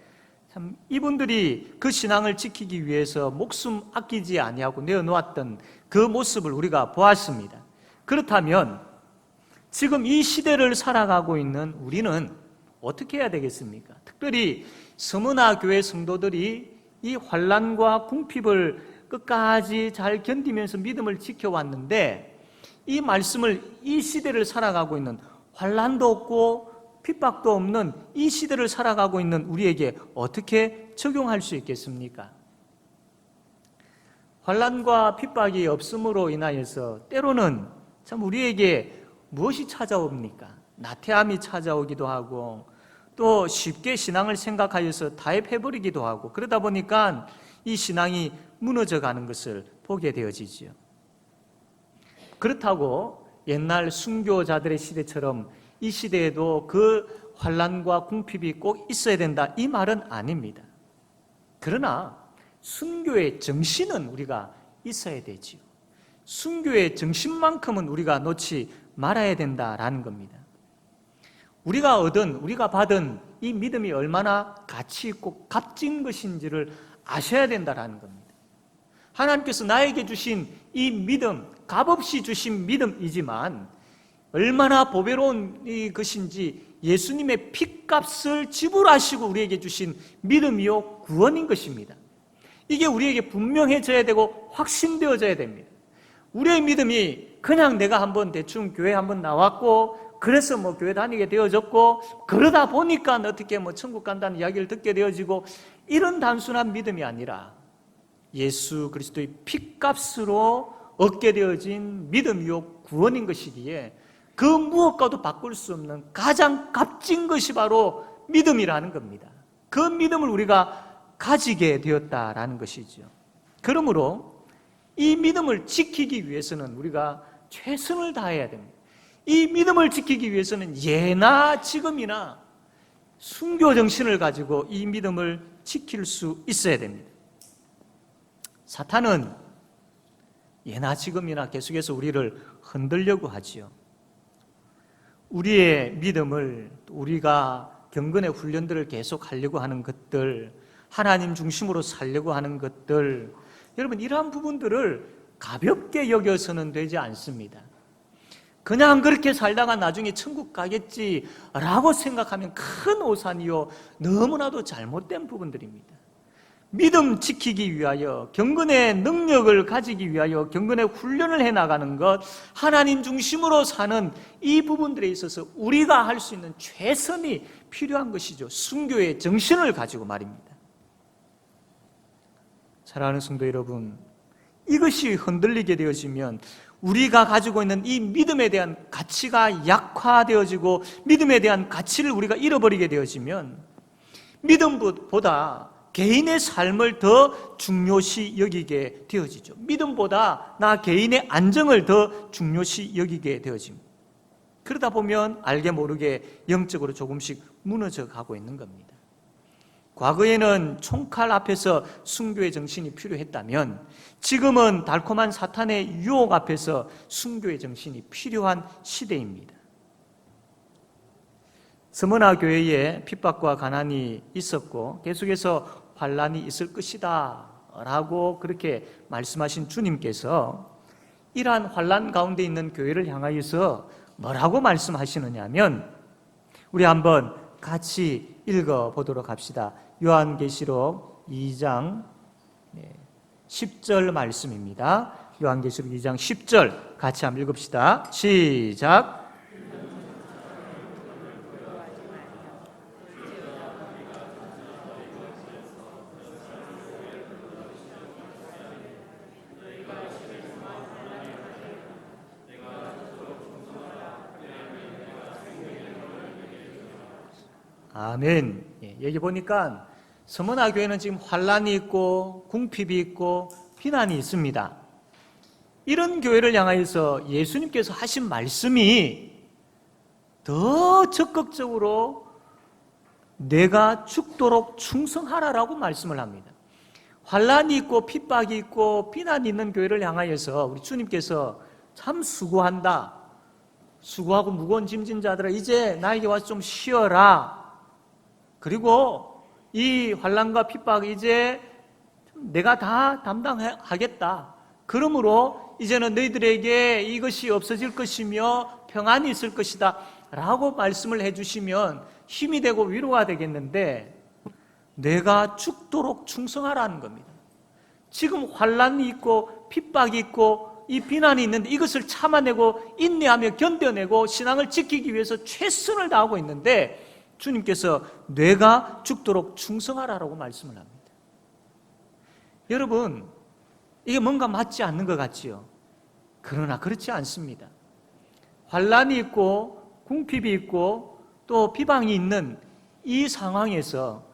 참 이분들이 그 신앙을 지키기 위해서 목숨 아끼지 아니하고 내어놓았던 그 모습을 우리가 보았습니다. 그렇다면 지금 이 시대를 살아가고 있는 우리는 어떻게 해야 되겠습니까? 특별히 서문화 교회 성도들이 이 환난과 궁핍을 끝까지 잘 견디면서 믿음을 지켜왔는데, 이 말씀을 이 시대를 살아가고 있는, 환난도 없고 핍박도 없는 이 시대를 살아가고 있는 우리에게 어떻게 적용할 수 있겠습니까? 환난과 핍박이 없음으로 인하여서 때로는 참 우리에게 무엇이 찾아옵니까? 나태함이 찾아오기도 하고, 또 쉽게 신앙을 생각하여서 타협해버리기도 하고, 그러다 보니까 이 신앙이 무너져가는 것을 보게 되어지죠. 그렇다고 옛날 순교자들의 시대처럼 이 시대에도 그 환난과 궁핍이 꼭 있어야 된다, 이 말은 아닙니다. 그러나 순교의 정신은 우리가 있어야 되지요. 순교의 정신만큼은 우리가 놓지 말아야 된다라는 겁니다. 우리가 받은 이 믿음이 얼마나 가치 있고 값진 것인지를 아셔야 된다라는 겁니다. 하나님께서 나에게 주신 이 믿음, 값없이 주신 믿음이지만 얼마나 보배로운 것인지 예수님의 피값을 지불하시고 우리에게 주신 믿음이요 구원인 것입니다. 이게 우리에게 분명해져야 되고 확신되어져야 됩니다. 우리의 믿음이 그냥 내가 한번 대충 교회 한번 나왔고 그래서 교회 다니게 되어졌고 그러다 보니까 어떻게 천국 간다는 이야기를 듣게 되어지고, 이런 단순한 믿음이 아니라 예수 그리스도의 피값으로 얻게 되어진 믿음이요 구원인 것이기에 그 무엇과도 바꿀 수 없는 가장 값진 것이 바로 믿음이라는 겁니다. 그 믿음을 우리가 가지게 되었다라는 것이죠. 그러므로 이 믿음을 지키기 위해서는 우리가 최선을 다해야 됩니다. 이 믿음을 지키기 위해서는 예나 지금이나 순교 정신을 가지고 이 믿음을 지킬 수 있어야 됩니다. 사탄은 예나 지금이나 계속해서 우리를 흔들려고 하지요. 우리의 믿음을, 우리가 경건의 훈련들을 계속 하려고 하는 것들, 하나님 중심으로 살려고 하는 것들, 여러분 이러한 부분들을 가볍게 여겨서는 되지 않습니다. 그냥 그렇게 살다가 나중에 천국 가겠지라고 생각하면 큰 오산이요 너무나도 잘못된 부분들입니다. 믿음 지키기 위하여, 경건의 능력을 가지기 위하여 경건의 훈련을 해나가는 것, 하나님 중심으로 사는 이 부분들에 있어서 우리가 할 수 있는 최선이 필요한 것이죠. 순교의 정신을 가지고 말입니다. 사랑하는 성도 여러분, 이것이 흔들리게 되어지면 우리가 가지고 있는 이 믿음에 대한 가치가 약화되어지고, 믿음에 대한 가치를 우리가 잃어버리게 되어지면 믿음보다 개인의 삶을 더 중요시 여기게 되어지죠. 믿음보다 나 개인의 안정을 더 중요시 여기게 되어집니다. 그러다 보면 알게 모르게 영적으로 조금씩 무너져 가고 있는 겁니다. 과거에는 총칼 앞에서 순교의 정신이 필요했다면 지금은 달콤한 사탄의 유혹 앞에서 순교의 정신이 필요한 시대입니다. 스무나 교회에 핍박과 가난이 있었고 계속해서 환난이 있을 것이다 라고 그렇게 말씀하신 주님께서 이러한 환난 가운데 있는 교회를 향하여서 뭐라고 말씀하시느냐 하면 우리 한번 같이 읽어보도록 합시다. 요한계시록 2장 10절 말씀입니다. 요한계시록 2장 10절 같이 한번 읽읍시다. 시작. 아멘. 여기 보니까 서머나 교회는 지금 환난이 있고 궁핍이 있고 비난이 있습니다. 이런 교회를 향하여서 예수님께서 하신 말씀이 더 적극적으로 내가 죽도록 충성하라라고 말씀을 합니다. 환난이 있고 핍박이 있고 비난이 있는 교회를 향하여서 우리 주님께서 참 수고한다. 수고하고 무거운 짐진 자들아 이제 나에게 와서 좀 쉬어라. 그리고 이 환난과 핍박 이제 내가 다 담당하겠다. 그러므로 이제는 너희들에게 이것이 없어질 것이며 평안이 있을 것이다 라고 말씀을 해주시면 힘이 되고 위로가 되겠는데 내가 죽도록 충성하라는 겁니다. 지금 환난이 있고 핍박이 있고 이 비난이 있는데 이것을 참아내고 인내하며 견뎌내고 신앙을 지키기 위해서 최선을 다하고 있는데 주님께서 뇌가 죽도록 충성하라고 말씀을 합니다. 여러분, 이게 뭔가 맞지 않는 것 같지요? 그러나 그렇지 않습니다. 환난이 있고 궁핍이 있고 또 비방이 있는 이 상황에서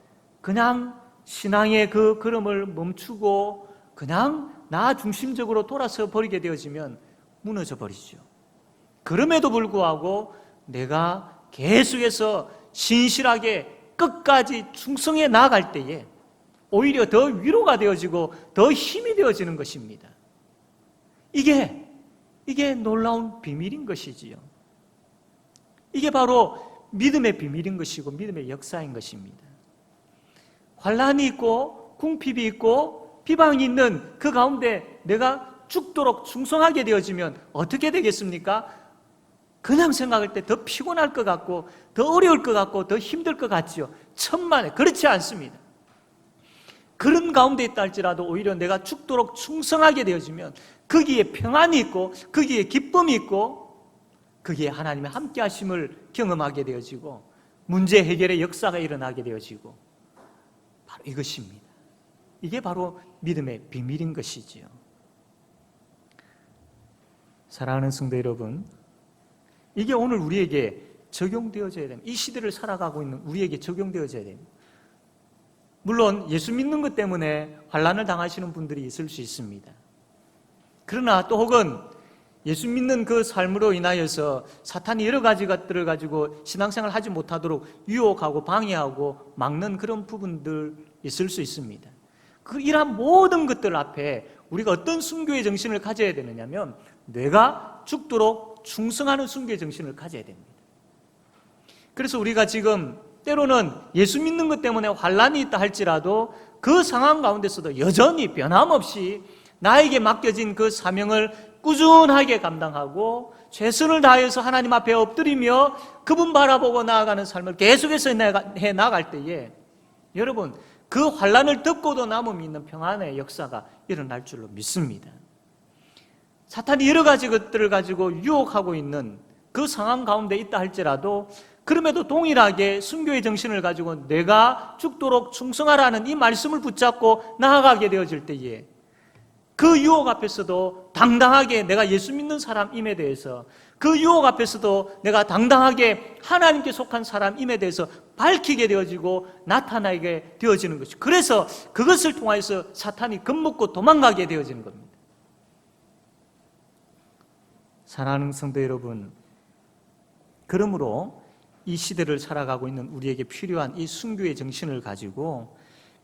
그냥 신앙의 그 걸음을 멈추고 그냥 나 중심적으로 돌아서 버리게 되어지면 무너져 버리죠. 그럼에도 불구하고 내가 계속해서 신실하게 끝까지 충성해 나아갈 때에 오히려 더 위로가 되어지고 더 힘이 되어지는 것입니다. 이게 놀라운 비밀인 것이지요. 이게 바로 믿음의 비밀인 것이고 믿음의 역사인 것입니다. 환난이 있고 궁핍이 있고 비방이 있는 그 가운데 내가 죽도록 충성하게 되어지면 어떻게 되겠습니까? 그냥 생각할 때 더 피곤할 것 같고 더 어려울 것 같고 더 힘들 것 같지요. 천만에 그렇지 않습니다. 그런 가운데 있다 할지라도 오히려 내가 죽도록 충성하게 되어지면 거기에 평안이 있고 거기에 기쁨이 있고 거기에 하나님의 함께 하심을 경험하게 되어지고 문제 해결의 역사가 일어나게 되어지고 바로 이것입니다. 이게 바로 믿음의 비밀인 것이지요. 사랑하는 성도 여러분, 이게 오늘 우리에게 적용되어져야 됩니다. 이 시대를 살아가고 있는 우리에게 적용되어져야 됩니다. 물론 예수 믿는 것 때문에 환난을 당하시는 분들이 있을 수 있습니다. 그러나 또 혹은 예수 믿는 그 삶으로 인하여서 사탄이 여러 가지 것들을 가지고 신앙생활을 하지 못하도록 유혹하고 방해하고 막는 그런 부분들 있을 수 있습니다. 이러한 모든 것들 앞에 우리가 어떤 순교의 정신을 가져야 되느냐면 내가 죽도록 충성하는 순교의 정신을 가져야 됩니다. 그래서 우리가 지금 때로는 예수 믿는 것 때문에 환난이 있다 할지라도 그 상황 가운데서도 여전히 변함없이 나에게 맡겨진 그 사명을 꾸준하게 감당하고 최선을 다해서 하나님 앞에 엎드리며 그분 바라보고 나아가는 삶을 계속해서 해 나갈 때에 여러분 그 환난을 덮고도 남음이 있는 평안의 역사가 일어날 줄로 믿습니다. 사탄이 여러 가지 것들을 가지고 유혹하고 있는 그 상황 가운데 있다 할지라도 그럼에도 동일하게 순교의 정신을 가지고 내가 죽도록 충성하라는 이 말씀을 붙잡고 나아가게 되어질 때에 그 유혹 앞에서도 당당하게 내가 예수 믿는 사람임에 대해서 그 유혹 앞에서도 내가 당당하게 하나님께 속한 사람임에 대해서 밝히게 되어지고 나타나게 되어지는 것이죠. 그래서 그것을 통해서 사탄이 겁먹고 도망가게 되어지는 겁니다. 사랑하는 성도 여러분, 그러므로 이 시대를 살아가고 있는 우리에게 필요한 이 순교의 정신을 가지고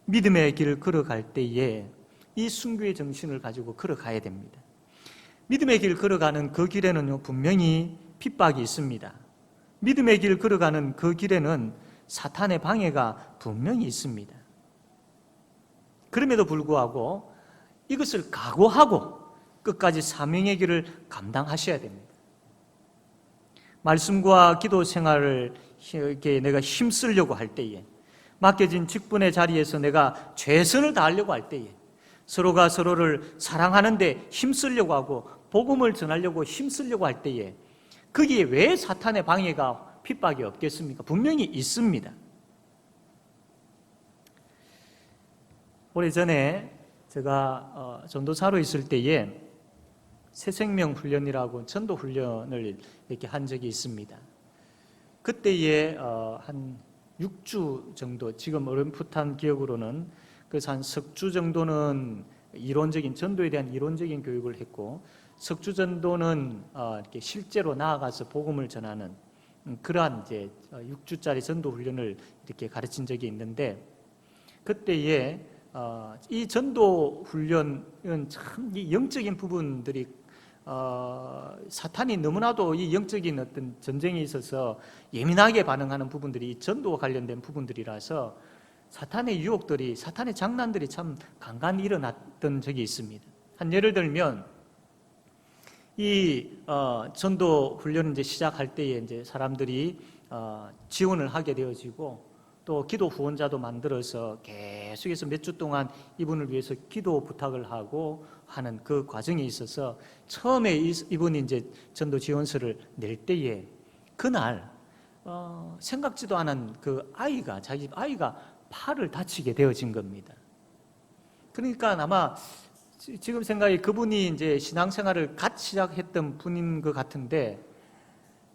믿음의 길을 걸어갈 때에 이 순교의 정신을 가지고 걸어가야 됩니다. 믿음의 길 걸어가는 그 길에는요, 분명히 핍박이 있습니다. 믿음의 길 걸어가는 그 길에는 사탄의 방해가 분명히 있습니다. 그럼에도 불구하고 이것을 각오하고 끝까지 사명의 길을 감당하셔야 됩니다. 말씀과 기도 생활을 이렇게 내가 힘쓰려고 할 때에, 맡겨진 직분의 자리에서 내가 최선을 다하려고 할 때에, 서로가 서로를 사랑하는데 힘쓰려고 하고 복음을 전하려고 힘쓰려고 할 때에 거기에 왜 사탄의 방해가 핍박이 없겠습니까? 분명히 있습니다. 오래전에 제가 전도사로 있을 때에 새생명 훈련이라고 전도 훈련을 이렇게 한 적이 있습니다. 그때에 한 6주 정도, 지금 어렴풋한 기억으로는 그래서 한 석 주 정도는 이론적인 전도에 대한 이론적인 교육을 했고, 석 주 정도는 이렇게 실제로 나아가서 복음을 전하는 그러한 이제 6주짜리 전도 훈련을 이렇게 가르친 적이 있는데, 그때에 이 전도 훈련은 참 이 영적인 부분들이 사탄이 너무나도 이 영적인 어떤 전쟁에 있어서 예민하게 반응하는 부분들이 이 전도와 관련된 부분들이라서 사탄의 유혹들이, 사탄의 장난들이 참 간간히 일어났던 적이 있습니다. 한 예를 들면 이 전도 훈련을 이제 시작할 때에 이제 사람들이 지원을 하게 되어지고, 또 기도 후원자도 만들어서 계속해서 몇 주 동안 이분을 위해서 기도 부탁을 하고 하는 그 과정에 있어서 처음에 이분이 이제 전도 지원서를 낼 때에 그날 생각지도 않은 그 아이가, 자기 아이가 팔을 다치게 되어진 겁니다. 그러니까 아마 지금 생각에 그분이 이제 신앙생활을 갓 시작했던 분인 것 같은데,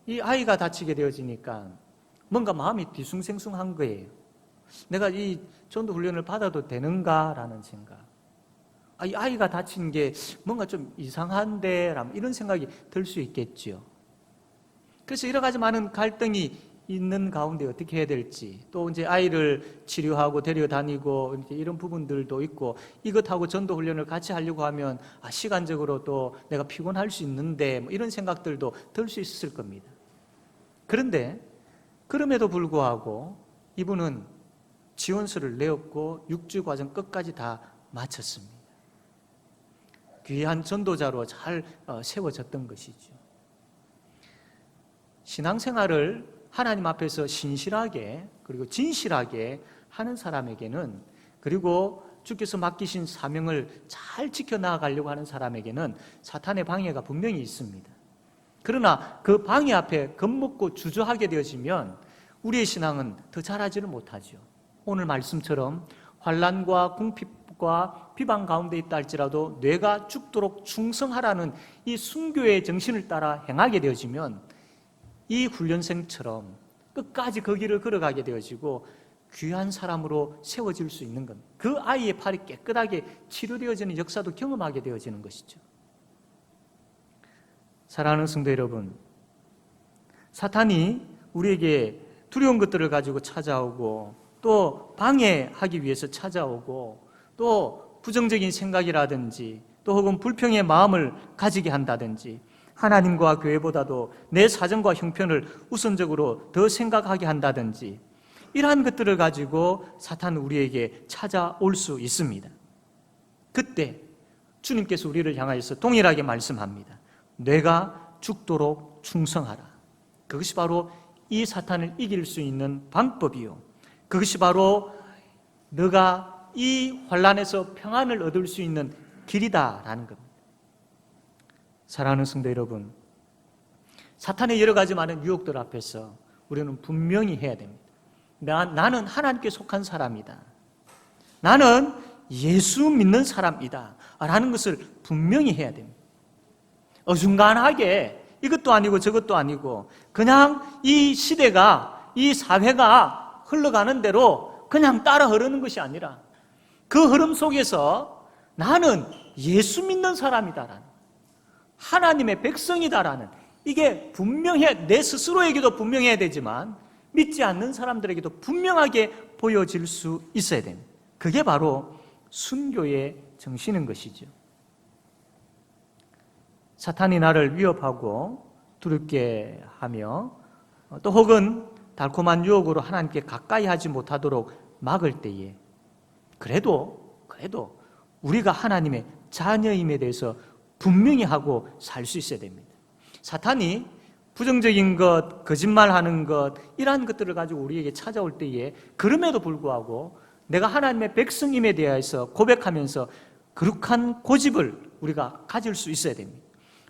이 아이가 다치게 되어지니까 뭔가 마음이 뒤숭생숭한 거예요. 내가 이 전도 훈련을 받아도 되는가라는 생각. 이 아이가 다친 게 뭔가 좀 이상한데 이런 생각이 들 수 있겠죠. 그래서 여러 가지 많은 갈등이 있는 가운데 어떻게 해야 될지, 또 이제 아이를 치료하고 데려다니고 이런 부분들도 있고, 이것하고 전도 훈련을 같이 하려고 하면 시간적으로 또 내가 피곤할 수 있는데 이런 생각들도 들 수 있을 겁니다. 그런데 그럼에도 불구하고 이분은 지원서를 내었고 6주 과정 끝까지 다 마쳤습니다. 귀한 전도자로 잘 세워졌던 것이죠. 신앙생활을 하나님 앞에서 신실하게 그리고 진실하게 하는 사람에게는, 그리고 주께서 맡기신 사명을 잘 지켜나가려고 하는 사람에게는 사탄의 방해가 분명히 있습니다. 그러나 그 방해 앞에 겁먹고 주저하게 되어지면 우리의 신앙은 더 자라지를 못하죠. 오늘 말씀처럼 환난과 궁핍과 비방 가운데 있다 할지라도 뇌가 죽도록 충성하라는 이 순교의 정신을 따라 행하게 되어지면 이 훈련생처럼 끝까지 그 길을 걸어가게 되어지고 귀한 사람으로 세워질 수 있는 겁니다. 그 아이의 팔이 깨끗하게 치료되어지는 역사도 경험하게 되어지는 것이죠. 사랑하는 성도 여러분, 사탄이 우리에게 두려운 것들을 가지고 찾아오고, 또 방해하기 위해서 찾아오고, 또 부정적인 생각이라든지, 또 혹은 불평의 마음을 가지게 한다든지, 하나님과 교회보다도 내 사정과 형편을 우선적으로 더 생각하게 한다든지, 이러한 것들을 가지고 사탄은 우리에게 찾아올 수 있습니다. 그때 주님께서 우리를 향하여서 동일하게 말씀합니다. 뇌가 죽도록 충성하라. 그것이 바로 이 사탄을 이길 수 있는 방법이요, 그것이 바로 너가 이 환난에서 평안을 얻을 수 있는 길이다라는 겁니다. 사랑하는 성도 여러분, 사탄의 여러 가지 많은 유혹들 앞에서 우리는 분명히 해야 됩니다. 나는 하나님께 속한 사람이다, 나는 예수 믿는 사람이다 라는 것을 분명히 해야 됩니다. 어중간하게 이것도 아니고 저것도 아니고 그냥 이 시대가, 이 사회가 흘러가는 대로 그냥 따라 흐르는 것이 아니라 그 흐름 속에서 나는 예수 믿는 사람이다라는, 하나님의 백성이다라는, 이게 분명해, 내 스스로에게도 분명해야 되지만 믿지 않는 사람들에게도 분명하게 보여질 수 있어야 됩니다. 그게 바로 순교의 정신인 것이죠. 사탄이 나를 위협하고 두렵게 하며 또 혹은 달콤한 유혹으로 하나님께 가까이 하지 못하도록 막을 때에 그래도 우리가 하나님의 자녀임에 대해서 분명히 하고 살 수 있어야 됩니다. 사탄이 부정적인 것, 거짓말하는 것, 이러한 것들을 가지고 우리에게 찾아올 때에 그럼에도 불구하고 내가 하나님의 백성임에 대해서 고백하면서 거룩한 고집을 우리가 가질 수 있어야 됩니다.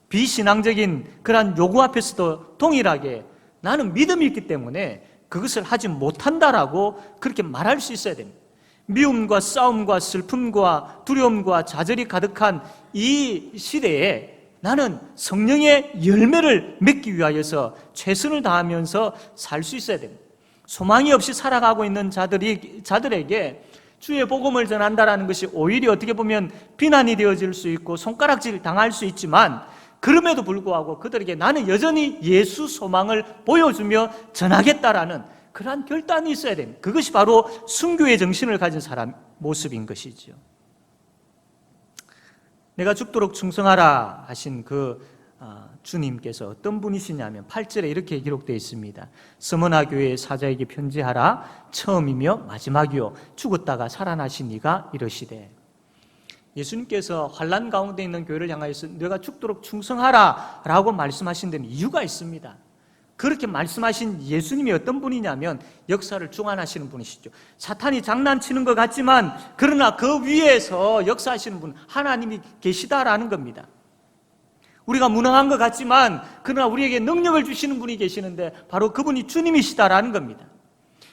비신앙적인 그러한 요구 앞에서도 동일하게 나는 믿음이 있기 때문에 그것을 하지 못한다라고 그렇게 말할 수 있어야 됩니다. 미움과 싸움과 슬픔과 두려움과 좌절이 가득한 이 시대에 나는 성령의 열매를 맺기 위하여서 최선을 다하면서 살 수 있어야 됩니다. 소망이 없이 살아가고 있는 자들에게 주의 복음을 전한다라는 것이 오히려 어떻게 보면 비난이 되어질 수 있고 손가락질 당할 수 있지만 그럼에도 불구하고 그들에게 나는 여전히 예수 소망을 보여주며 전하겠다라는 그러한 결단이 있어야 됩니다. 그것이 바로 순교의 정신을 가진 사람 모습인 것이죠. 내가 죽도록 충성하라 하신 그 주님께서 어떤 분이시냐면 8절에 이렇게 기록되어 있습니다. 스무나 교회의 사자에게 편지하라. 처음이며 마지막이요 죽었다가 살아나신 이가 이러시되. 예수님께서 환난 가운데 있는 교회를 향하여서 내가 죽도록 충성하라 라고 말씀하신 데는 이유가 있습니다. 그렇게 말씀하신 예수님이 어떤 분이냐면 역사를 주관하시는 분이시죠. 사탄이 장난치는 것 같지만 그러나 그 위에서 역사하시는 분 하나님이 계시다라는 겁니다. 우리가 무능한 것 같지만 그러나 우리에게 능력을 주시는 분이 계시는데 바로 그분이 주님이시다라는 겁니다.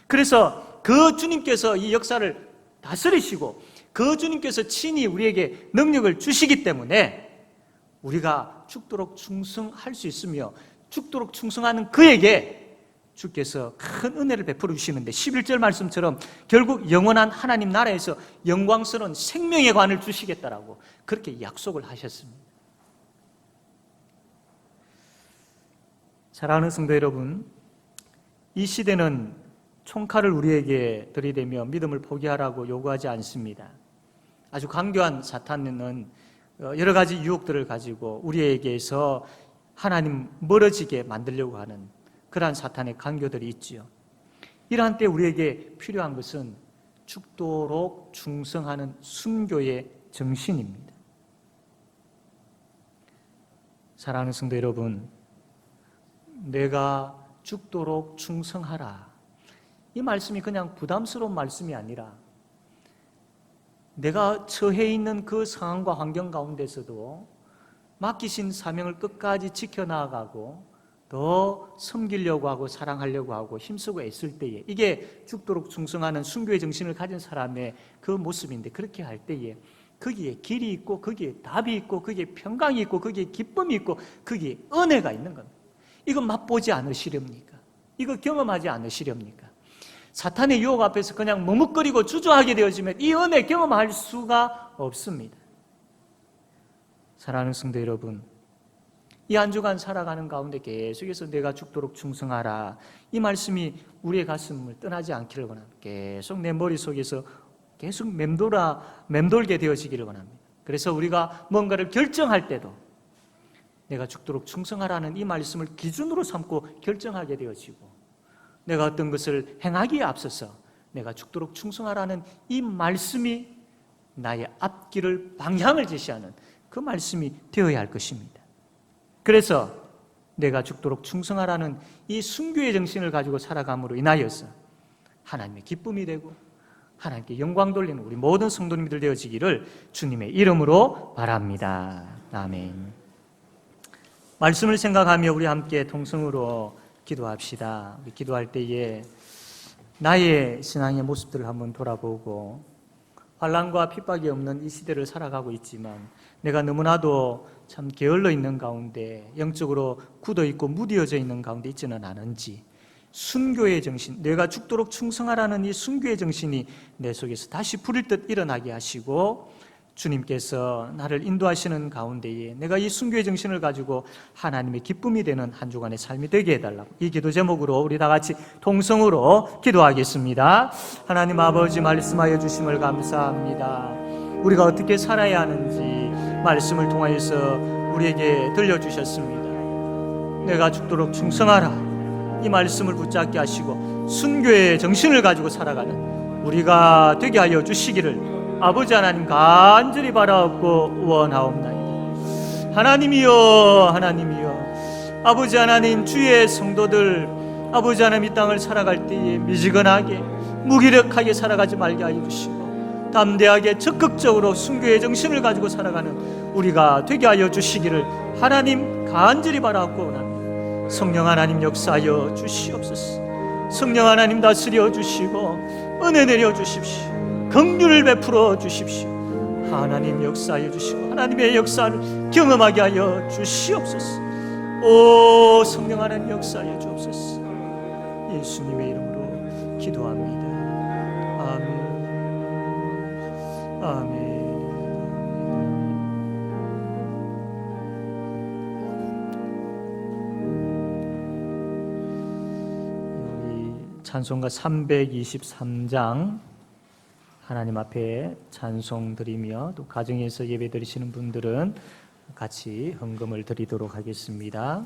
그래서 그 주님께서 이 역사를 다스리시고 그 주님께서 친히 우리에게 능력을 주시기 때문에 우리가 죽도록 충성할 수 있으며 죽도록 충성하는 그에게 주께서 큰 은혜를 베풀어 주시는데 11절 말씀처럼 결국 영원한 하나님 나라에서 영광스러운 생명의 관을 주시겠다라고 그렇게 약속을 하셨습니다. 사랑하는 성도 여러분, 이 시대는 총칼을 우리에게 들이대며 믿음을 포기하라고 요구하지 않습니다. 아주 강교한 사탄은 여러 가지 유혹들을 가지고 우리에게서 하나님 멀어지게 만들려고 하는 그러한 사탄의 강교들이 있지요. 이러한 때 우리에게 필요한 것은 죽도록 충성하는 순교의 정신입니다. 사랑하는 성도 여러분, 내가 죽도록 충성하라. 이 말씀이 그냥 부담스러운 말씀이 아니라 내가 처해 있는 그 상황과 환경 가운데서도 맡기신 사명을 끝까지 지켜나가고 더 섬기려고 하고 사랑하려고 하고 힘쓰고 애쓸 때에 이게 죽도록 충성하는 순교의 정신을 가진 사람의 그 모습인데 그렇게 할 때에 거기에 길이 있고 거기에 답이 있고 거기에 평강이 있고 거기에 기쁨이 있고 거기에 은혜가 있는 겁니다. 이거 맛보지 않으시렵니까? 이거 경험하지 않으시렵니까? 사탄의 유혹 앞에서 그냥 머뭇거리고 주저하게 되어지면 이 은혜 경험할 수가 없습니다. 사랑하는 성도 여러분, 이 한 주간 살아가는 가운데 계속해서 내가 죽도록 충성하라 이 말씀이 우리의 가슴을 떠나지 않기를 원합니다. 계속 내 머릿속에서 계속 맴돌게 되어지기를 원합니다. 그래서 우리가 뭔가를 결정할 때도 내가 죽도록 충성하라는 이 말씀을 기준으로 삼고 결정하게 되어지고 내가 어떤 것을 행하기에 앞서서 내가 죽도록 충성하라는 이 말씀이 나의 앞길을 방향을 제시하는 그 말씀이 되어야 할 것입니다. 그래서 내가 죽도록 충성하라는 이 순교의 정신을 가지고 살아감으로 인하여서 하나님의 기쁨이 되고 하나님께 영광 돌리는 우리 모든 성도님들 되어지기를 주님의 이름으로 바랍니다. 아멘. 말씀을 생각하며 우리 함께 통성으로 기도합시다. 우리 기도할 때에 나의 신앙의 모습들을 한번 돌아보고 환난과 핍박이 없는 이 시대를 살아가고 있지만 내가 너무나도 참 게을러 있는 가운데 영적으로 굳어있고 무뎌져 있는 가운데 있지는 않은지 순교의 정신, 내가 죽도록 충성하라는 이 순교의 정신이 내 속에서 다시 불일 듯 일어나게 하시고 주님께서 나를 인도하시는 가운데에 내가 이 순교의 정신을 가지고 하나님의 기쁨이 되는 한 주간의 삶이 되게 해달라고, 이 기도 제목으로 우리 다 같이 통성으로 기도하겠습니다. 하나님 아버지, 말씀하여 주심을 감사합니다. 우리가 어떻게 살아야 하는지 말씀을 통하여서 우리에게 들려주셨습니다. 내가 죽도록 충성하라, 이 말씀을 붙잡게 하시고 순교의 정신을 가지고 살아가는 우리가 되게 하여 주시기를 아버지 하나님 간절히 바라옵고 원하옵나이다. 하나님이여, 하나님이여, 아버지 하나님, 주의 성도들 아버지 하나님 이 땅을 살아갈 때에 미지근하게 무기력하게 살아가지 말게 하여 주시고 담대하게 적극적으로 순교의 정신을 가지고 살아가는 우리가 되게 하여 주시기를 하나님 간절히 바라옵고 원합니다. 성령 하나님 역사하여 주시옵소서. 성령 하나님 다스려 주시고 은혜 내려 주십시오. 긍휼을 베풀어 주십시오. 하나님 역사하여 주시고 하나님의 역사를 경험하게 하여 주시옵소서. 오 성령 하나님 역사하여 주옵소서. 예수님의 이름으로 기도합니다. 아멘. 아멘. 찬송가 323장 하나님 앞에 찬송 드리며 또 가정에서 예배 드리시는 분들은 같이 헌금을 드리도록 하겠습니다.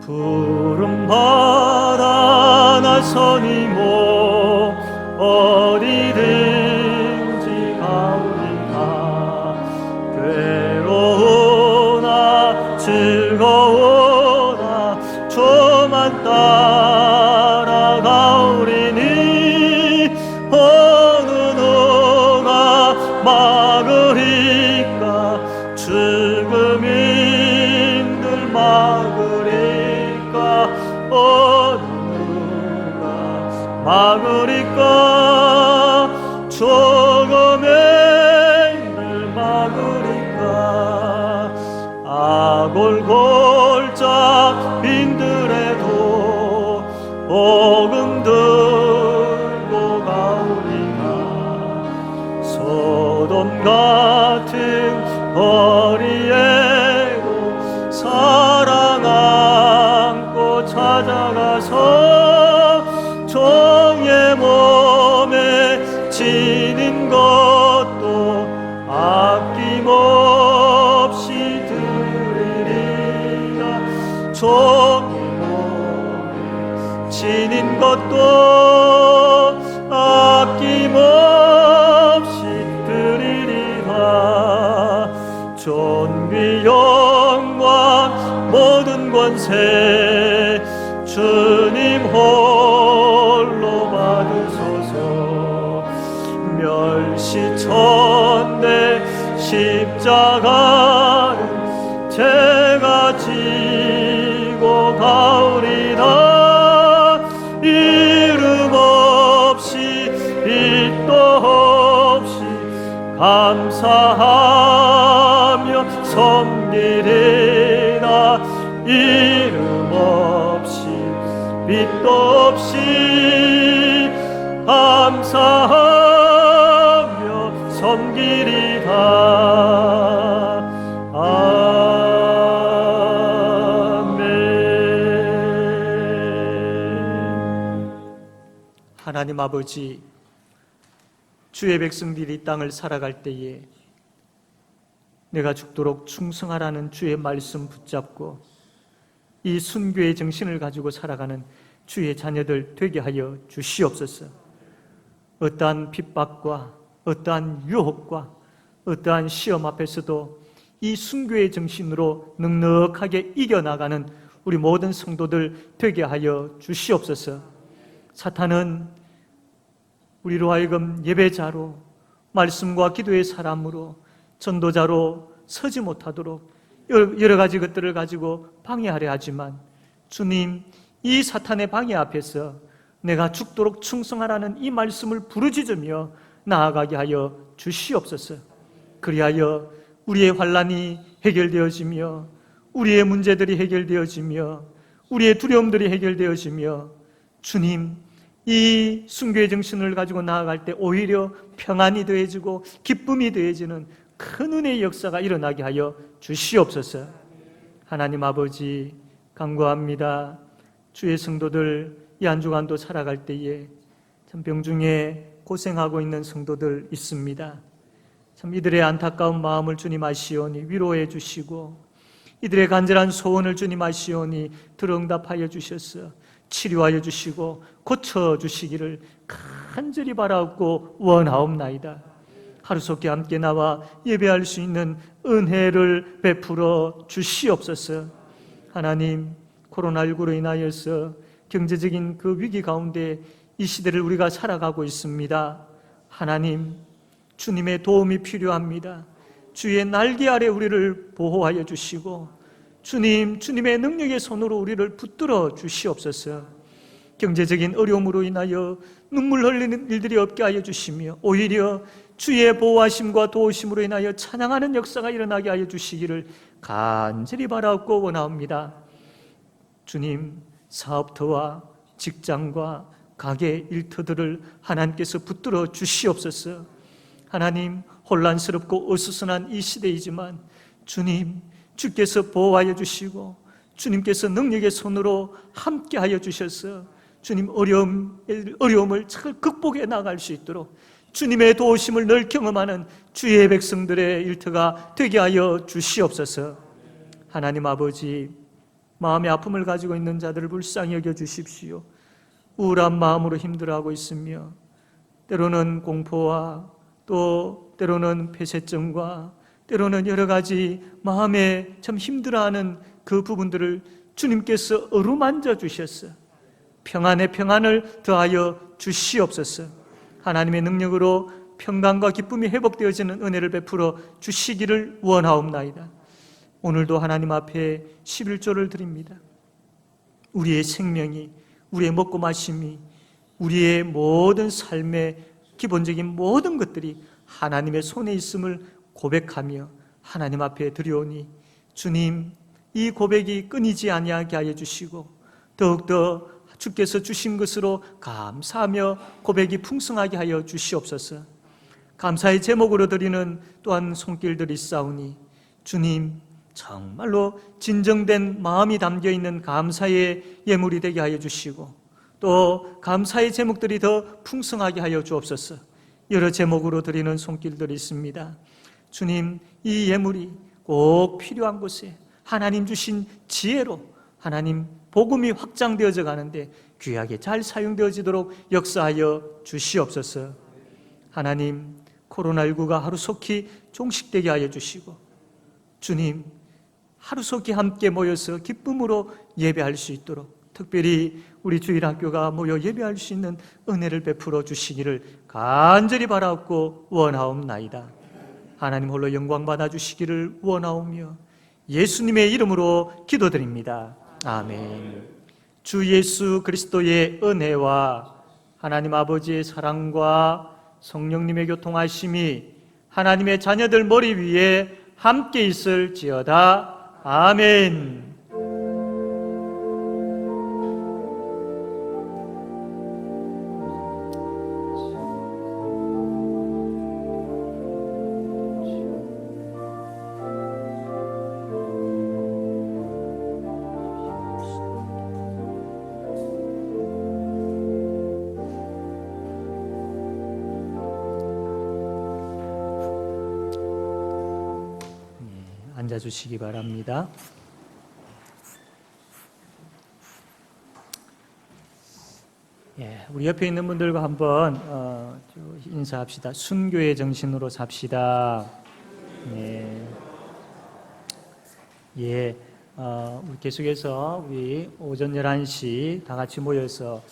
푸른 바다 나서니 뭐 어디든지 가오리다. 괴로우나 즐거우나 저만 따라가오리니 어느 누가 막으리까 죽음인들 막으리까 어느 누가 막으리까 죽음인들 막으리까 아골골자 빈들에도 복음 들고 가오리까 소돔 같은 거리에도 사랑 안고 찾아가서 종의 몸에 지닌 것도 아낌없이 드리리라. 종의 몸에 지닌 것도 아낌없이 드리리라. 존귀 영광 모든 권세 주님 홀로 받으소서. 멸시천대 십자가를 제가 지고 가오리다. 이름 없이 빛도 없이 감사하며 섬기리라. 이름 없이 빛도 없이 감사하며 섬기리라. 아멘. 하나님 아버지, 주의 백성들이 이 땅을 살아갈 때에 내가 죽도록 충성하라는 주의 말씀 붙잡고 이 순교의 정신을 가지고 살아가는 주의 자녀들 되게 하여 주시옵소서. 어떠한 핍박과 어떠한 유혹과 어떠한 시험 앞에서도 이 순교의 정신으로 넉넉하게 이겨나가는 우리 모든 성도들 되게 하여 주시옵소서. 사탄은 우리로 하여금 예배자로 말씀과 기도의 사람으로 전도자로 서지 못하도록 여러 가지 것들을 가지고 방해하려 하지만 주님, 이 사탄의 방해 앞에서 내가 죽도록 충성하라는 이 말씀을 부르짖으며 나아가게 하여 주시옵소서. 그리하여 우리의 환난이 해결되어지며 우리의 문제들이 해결되어지며 우리의 두려움들이 해결되어지며 주님, 이 순교의 정신을 가지고 나아갈 때 오히려 평안이 더해지고 기쁨이 더해지는 큰 은혜의 역사가 일어나게 하여 주시옵소서. 하나님 아버지, 간구합니다. 주의 성도들 이 한 주간도 살아갈 때에 참 병중에 고생하고 있는 성도들 있습니다. 참 이들의 안타까운 마음을 주님 아시오니 위로해 주시고 이들의 간절한 소원을 주님 아시오니 들응답하여 주셔서 치료하여 주시고 고쳐주시기를 간절히 바라옵고 원하옵나이다. 하루속히 함께 나와 예배할 수 있는 은혜를 베풀어 주시옵소서. 하나님, 코로나19로 인하여서 경제적인 그 위기 가운데 이 시대를 우리가 살아가고 있습니다. 하나님, 주님의 도움이 필요합니다. 주의 날개 아래 우리를 보호하여 주시고 주님의 능력의 손으로 우리를 붙들어 주시옵소서. 경제적인 어려움으로 인하여 눈물 흘리는 일들이 없게 하여 주시며 오히려 주의 보호하심과 도우심으로 인하여 찬양하는 역사가 일어나게 하여 주시기를 간절히 바라옵고 원하옵니다. 주님, 사업터와 직장과 가게 일터들을 하나님께서 붙들어 주시옵소서. 하나님, 혼란스럽고 어수선한 이 시대이지만 주님, 주께서 보호하여 주시고 주님께서 능력의 손으로 함께하여 주셔서 주님 어려움을 잘 극복해 나갈 수 있도록 주님의 도우심을 늘 경험하는 주의 백성들의 일터가 되게 하여 주시옵소서. 하나님 아버지, 마음의 아픔을 가지고 있는 자들을 불쌍히 여겨 주십시오. 우울한 마음으로 힘들어하고 있으며 때로는 공포와 또 때로는 폐쇄증과 때로는 여러 가지 마음에 참 힘들어하는 그 부분들을 주님께서 어루만져 주셔서 평안의 평안을 더하여 주시옵소서. 하나님의 능력으로 평강과 기쁨이 회복되어지는 은혜를 베풀어 주시기를 원하옵나이다. 오늘도 하나님 앞에 11조를 드립니다. 우리의 생명이, 우리의 먹고 마심이, 우리의 모든 삶의 기본적인 모든 것들이 하나님의 손에 있음을 고백하며 하나님 앞에 드려오니 주님, 이 고백이 끊이지 아니하게 하여 주시고 더욱더 주께서 주신 것으로 감사하며 고백이 풍성하게 하여 주시옵소서. 감사의 제목으로 드리는 또한 손길들이 있사오니 주님, 정말로 진정된 마음이 담겨있는 감사의 예물이 되게 하여 주시고 또 감사의 제목들이 더 풍성하게 하여 주옵소서. 여러 제목으로 드리는 손길들이 있습니다. 주님, 이 예물이 꼭 필요한 곳에 하나님 주신 지혜로 하나님 복음이 확장되어져 가는데 귀하게 잘 사용되어지도록 역사하여 주시옵소서. 하나님, 코로나19가 하루속히 종식되게 하여 주시고 주님, 하루속히 함께 모여서 기쁨으로 예배할 수 있도록 특별히 우리 주일학교가 모여 예배할 수 있는 은혜를 베풀어 주시기를 간절히 바라옵고 원하옵나이다. 하나님 홀로 영광 받아 주시기를 원하오며 예수님의 이름으로 기도드립니다. 아멘. 주 예수 그리스도의 은혜와 하나님 아버지의 사랑과 성령님의 교통하심이 하나님의 자녀들 머리 위에 함께 있을지어다. 아멘. 앉아주시기 바랍니다. 우리 옆에 있는 분들과 한번 인사합시다. 순교의 정신으로 삽시다. 우리 계속해서 우리 오전 11시 다 같이 모여서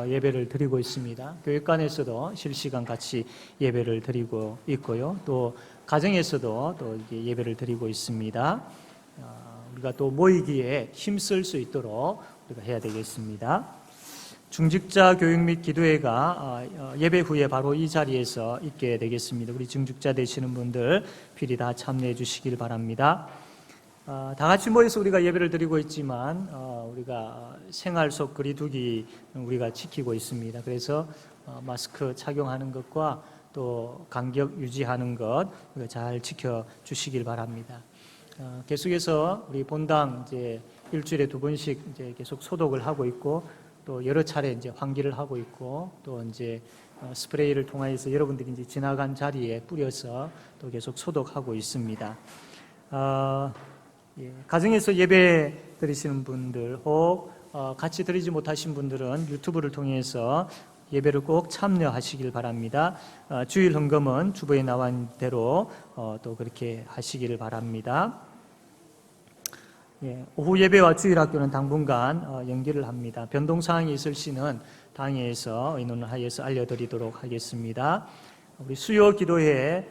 예배를 드리고 있습니다. 교육관에서도 실시간 같이 예배를 드리고 있고요. 또 가정에서도 또 이렇게 예배를 드리고 있습니다. 우리가 또 모이기에 힘쓸 수 있도록 우리가 해야 되겠습니다. 중직자 교육 및 기도회가 예배 후에 바로 이 자리에서 있게 되겠습니다. 우리 중직자 되시는 분들 필히 다 참여해 주시길 바랍니다. 다 같이 모여서 우리가 예배를 드리고 있지만 우리가 생활 속 거리두기 우리가 지키고 있습니다. 그래서 마스크 착용하는 것과 또 간격 유지하는 것 잘 지켜주시길 바랍니다. 계속해서 우리 본당 이제 일주일에 2번씩 이제 계속 소독을 하고 있고 또 여러 차례 이제 환기를 하고 있고 또 이제 스프레이를 통하여서 여러분들이 이제 지나간 자리에 뿌려서 또 계속 소독하고 있습니다. 가정에서 예배 드리시는 분들 혹 같이 드리지 못하신 분들은 유튜브를 통해서 예배를 꼭 참여하시길 바랍니다. 주일 헌금은 주보에 나온 대로 또 그렇게 하시기를 바랍니다. 오후 예배와 주일 학교는 당분간 연기를 합니다. 변동사항이 있을 시는 당회에서 의논을 하여서 알려드리도록 하겠습니다. 우리 수요 기도회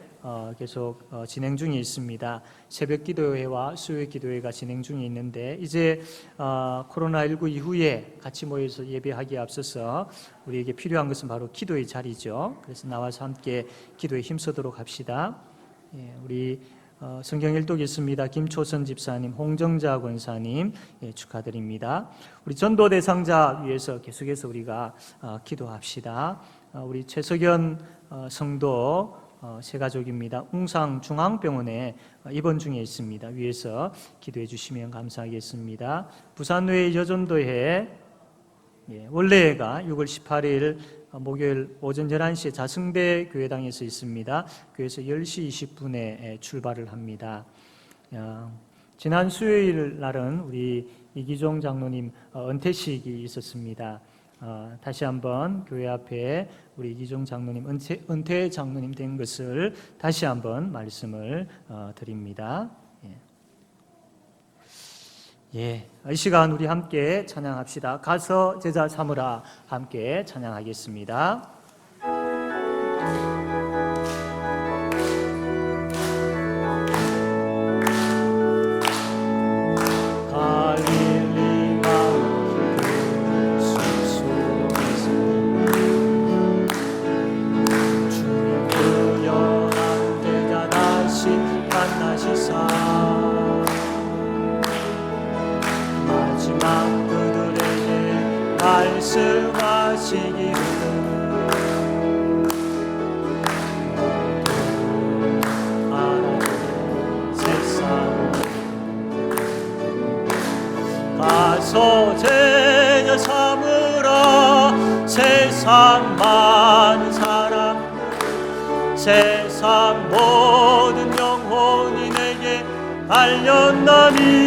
계속 진행 중에 있습니다. 새벽 기도회와 수요 기도회가 진행 중에 있는데 이제 코로나19 이후에 같이 모여서 예배하기에 앞서서 우리에게 필요한 것은 바로 기도의 자리죠. 그래서 나와서 함께 기도에 힘쓰도록 합시다. 우리 성경 일독 있습니다. 김초선 집사님, 홍정자 권사님 축하드립니다. 우리 전도 대상자 위해서 계속해서 우리가 기도합시다. 우리 최석연 성도 세 가족입니다. 웅상중앙병원에 입원 중에 있습니다. 위에서 기도해 주시면 감사하겠습니다. 부산외 여전도회 원래가 6월 18일 목요일 오전 11시에 자승대 교회당에서 있습니다. 교회에서 10시 20분에 출발을 합니다. 지난 수요일 날은 우리 이기종 장로님 은퇴식이 있었습니다. 다시 한번 교회 앞에 우리 이기종 장로님 은퇴 장로님 된 것을 다시 한번 말씀을 드립니다. 이 시간 우리 함께 찬양합시다. 가서 제자 삼으라 함께 찬양하겠습니다. 말씀하시기를 하나님 세상 가서 제자 삼으라 세상 많은 사람 세상 모든 영혼이 내게 달렸나니